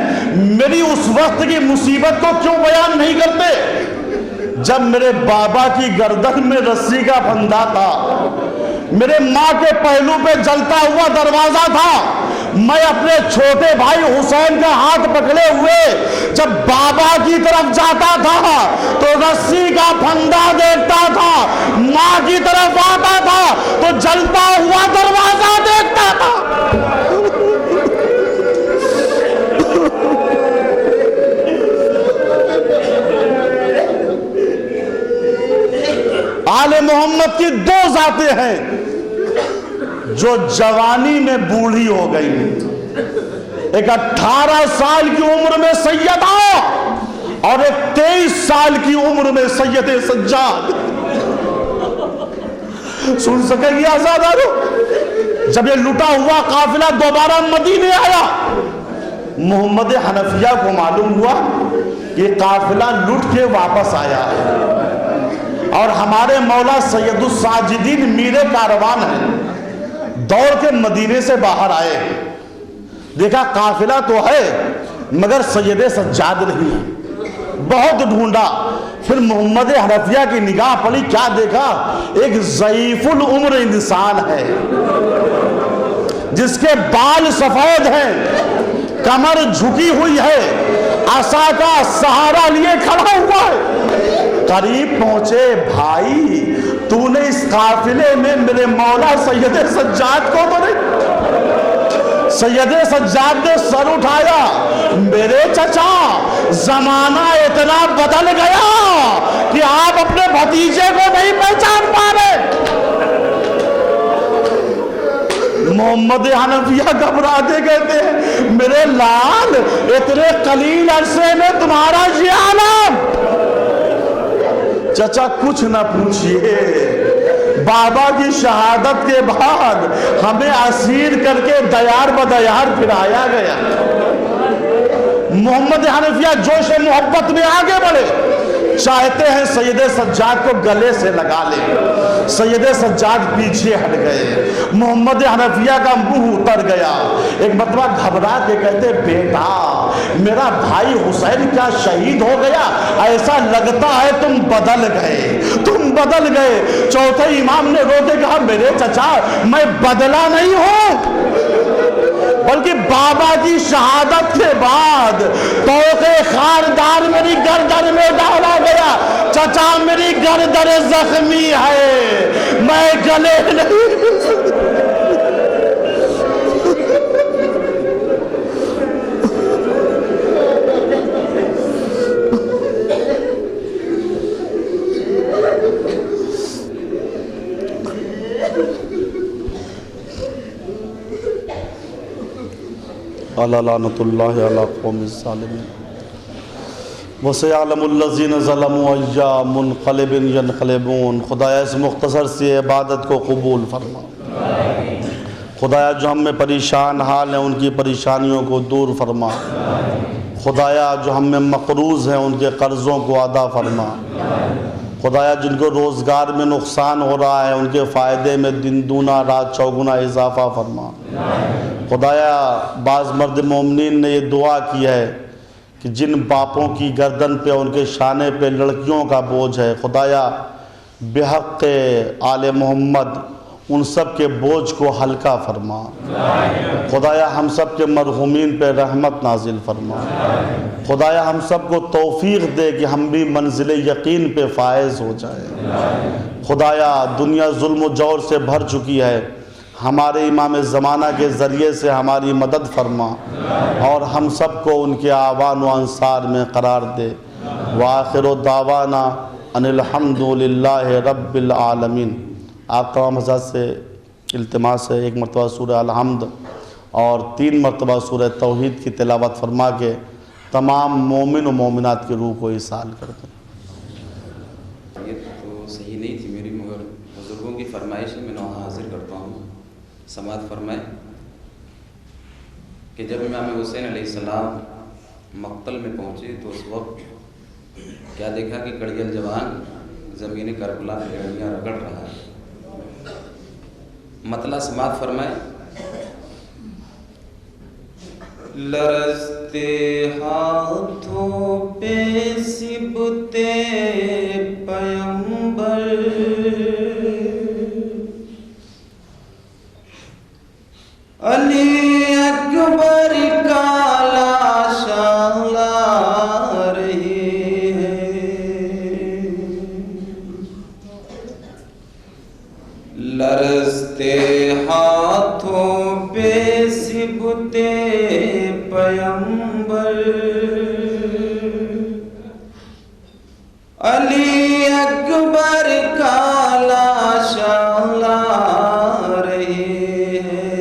میری اس وقت کی مصیبت کو کیوں بیان نہیں کرتے جب میرے بابا کی گردن میں رسی کا پھندا تھا، میرے ماں کے پہلو پہ جلتا ہوا دروازہ تھا، میں اپنے چھوٹے بھائی حسین کا ہاتھ پکڑے ہوئے جب بابا کی طرف جاتا تھا تو رسی کا پھندا دیکھتا تھا، ماں کی طرف آتا تھا تو جلتا ہوا دروازہ دیکھتا تھا۔ آل محمد کی دو ذاتیں ہیں جو جوانی میں بوڑھی ہو گئی۔ ایک 18 سال کی عمر میں سیدہ اور ایک 23 سال کی عمر میں سید سجاد۔ سن سکیں گے آزادارو، جب یہ لٹا ہوا قافلہ دوبارہ مدینے آیا، محمد حنفیہ کو معلوم ہوا کہ قافلہ لٹ کے واپس آیا ہے اور ہمارے مولا سید الساجدین میر کاروان ہیں، دوڑ کے مدینے سے باہر آئے، دیکھا قافلہ تو ہے مگر سید سجاد نہیں، بہت ڈھونڈا، پھر محمد حنفیہ کی نگاہ پڑی، کیا دیکھا؟ ایک ضعیف العمر انسان ہے جس کے بال سفید ہیں، کمر جھکی ہوئی ہے، عصا کا سہارا لیے کھڑا ہوا ہے۔ قریب پہنچے، بھائی تو نے اس قافلے میں میرے مولا سید سجاد کو تو نہیں؟ سید سجاد نے سر اٹھایا، میرے چچا زمانہ اتنا بدل گیا کہ آپ اپنے بھتیجے کو نہیں پہچان پا رہے۔ محمد حنفیہ گھبراتے کہتے ہیں میرے لال اتنے قلیل عرصے میں تمہارا یہ عالم۔ چچا کچھ نہ پوچھئے، بابا کی شہادت کے بعد ہمیں اسیر کر کے دیار بدیار پھرایا گیا۔ محمد حنفیہ جوش محبت میں آگے بڑھے، چاہتے ہیں سید سجاد کو گلے سے لگا لیں، سید سجاد پیچھے ہٹ گئے، محمد حنفیہ کا منہ اتر گیا، ایک مرتبہ گھبرا کے کہتے بیٹا میرا بھائی حسین کیا شہید ہو گیا؟ ایسا لگتا ہے تم بدل گئے، تم بدل گئے۔ چوتھے امام نے رو کے کہا میرے چچا میں بدلا نہیں ہوں، بلکہ بابا کی شہادت کے بعد توقع خاردار میری گردن میں ڈالا گیا۔ چچا میری گردن زخمی ہے، میں گلے نہیں۔ تعالی لعنۃ اللہ علی قوم الظالمین وسيعلم الذين ظلموا أيّ منقلب ينقلبون۔ خدایا اس مختصر سی عبادت کو قبول فرما۔ خدایا جو ہم میں پریشان حال ہیں ان کی پریشانیوں کو دور فرما۔ خدایا جو ہم میں مقروض ہیں ان کے قرضوں کو ادا فرما۔ خدایا جن کو روزگار میں نقصان ہو رہا ہے ان کے فائدے میں دن دونا رات چوگنا اضافہ فرما۔ خدایا بعض مرد مومنین نے یہ دعا کی ہے کہ جن باپوں کی گردن پہ ان کے شانے پہ لڑکیوں کا بوجھ ہے، خدایا بحق آل محمد ان سب کے بوجھ کو ہلکا فرما۔ خدایا ہم سب کے مرحومین پہ رحمت نازل فرما۔ خدایا ہم سب کو توفیق دے کہ ہم بھی منزل یقین پہ فائز ہو جائیں۔ خدایا دنیا ظلم و جور سے بھر چکی ہے، ہمارے امام زمانہ کے ذریعے سے ہماری مدد فرما اور ہم سب کو ان کے اعوان و انصار میں قرار دے۔ وآخر دعوانا ان الحمد للہ رب العالمین۔ آپ تمام حضرات سے التماس ہے ایک مرتبہ سورہ الحمد اور 3 مرتبہ سورہ توحید کی تلاوت فرما کے تمام مومن و مومنات کی روح کو ایصال کر دیں۔ یہ تو صحیح نہیں تھی میری، مگر بزرگوں کی فرمائش ہے، میں وہاں حاضر کرتا ہوں۔ سماعت فرمائے کہ جب امام حسین علیہ السلام مقتل میں پہنچے تو اس وقت کیا دیکھا کہ کڑیل جوان زمین کربلا پہ گڑیاں رگڑ رہا ہے۔ مطلع سماعت فرمائے۔ لرزتے ہاتھوں پہ سبتے پیمبر، علی اکبر کا لاشاں لا رہی ہے۔ لرزتے ہاتھوں پہ سبتے پیمبر، علی اکبر کا لاشاں لا رہی ہے۔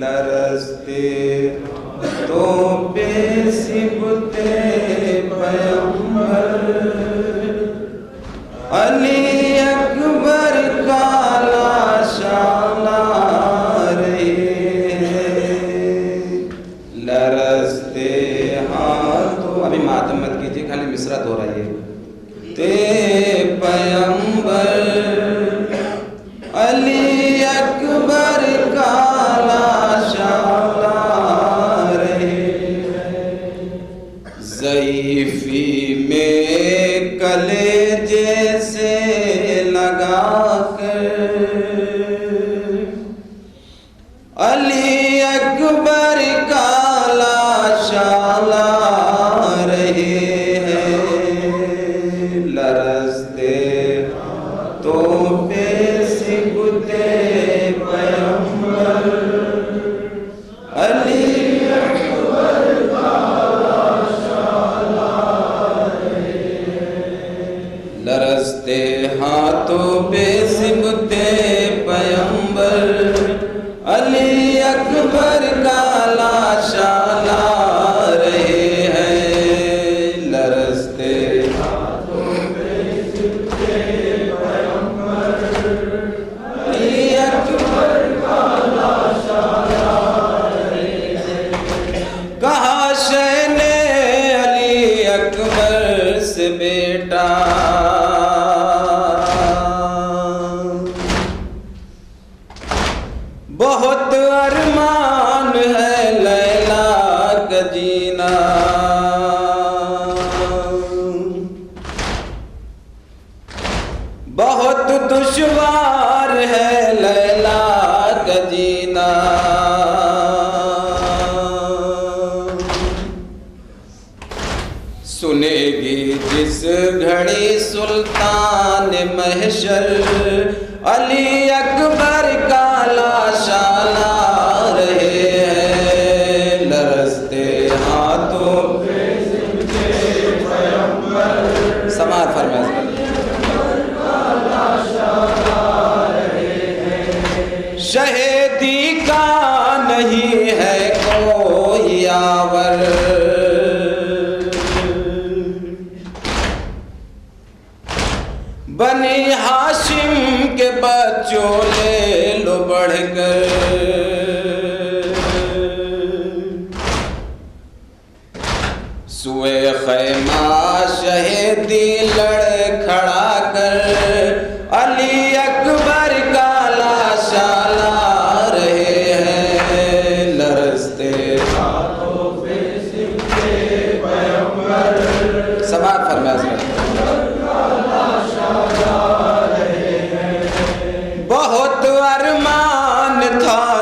لرزتے تو بے سبتے پیمبر، علی اکبر کا لاشاں لا رہی ہے۔ لرزتے ہاتھوں، ابھی ماتم مت کیجیے، خالی مصرع دہرائیے۔ تے پیمبر، علی اکبر کا لاشاں لا رہے ہیں۔ ضعیفی میں کلیجے سے لگا کر، علی اکبر کا لاشاں لا رہے ہیں۔ لرزتے تو بے سبتے پیمبر، علی اکبر کا لاشاں لا رہے ہیں۔ لرزتے ہاتھوں پہ سبتے پیمبر، علی اکبر کا لاشاں لا رہے ہیں۔ لرزتے ہاتھوں پہ سبتے پیمبر، علی اکبر کا لاشاں لا رہے ہیں۔ کہا شہ نے علی اکبر سے بیٹا، بہت ارمان ہے لیلا کا جینا، بہت دشوار ہے لیلا کا جینا۔ سنے گی جس گھڑی سلطان محشر، علی اکبر کا لاشاں لا رہے ہیں۔ لرزتے ہاتھوں پہ سبتے پیمبر، سماعت فرمائے۔ شہیدی کا نہیں ہے بنی ہاشم کے بچوں لے لو بڑھ کر، سوئے خیمہ شہیدی لڑ کھڑا کر، علی اکبر کا لاشا لا رہے ہیں، لرزتے ہاتھوں پہ سکے پیغمبر، سماعت فرمائے حضرت، بہت ارمان تھا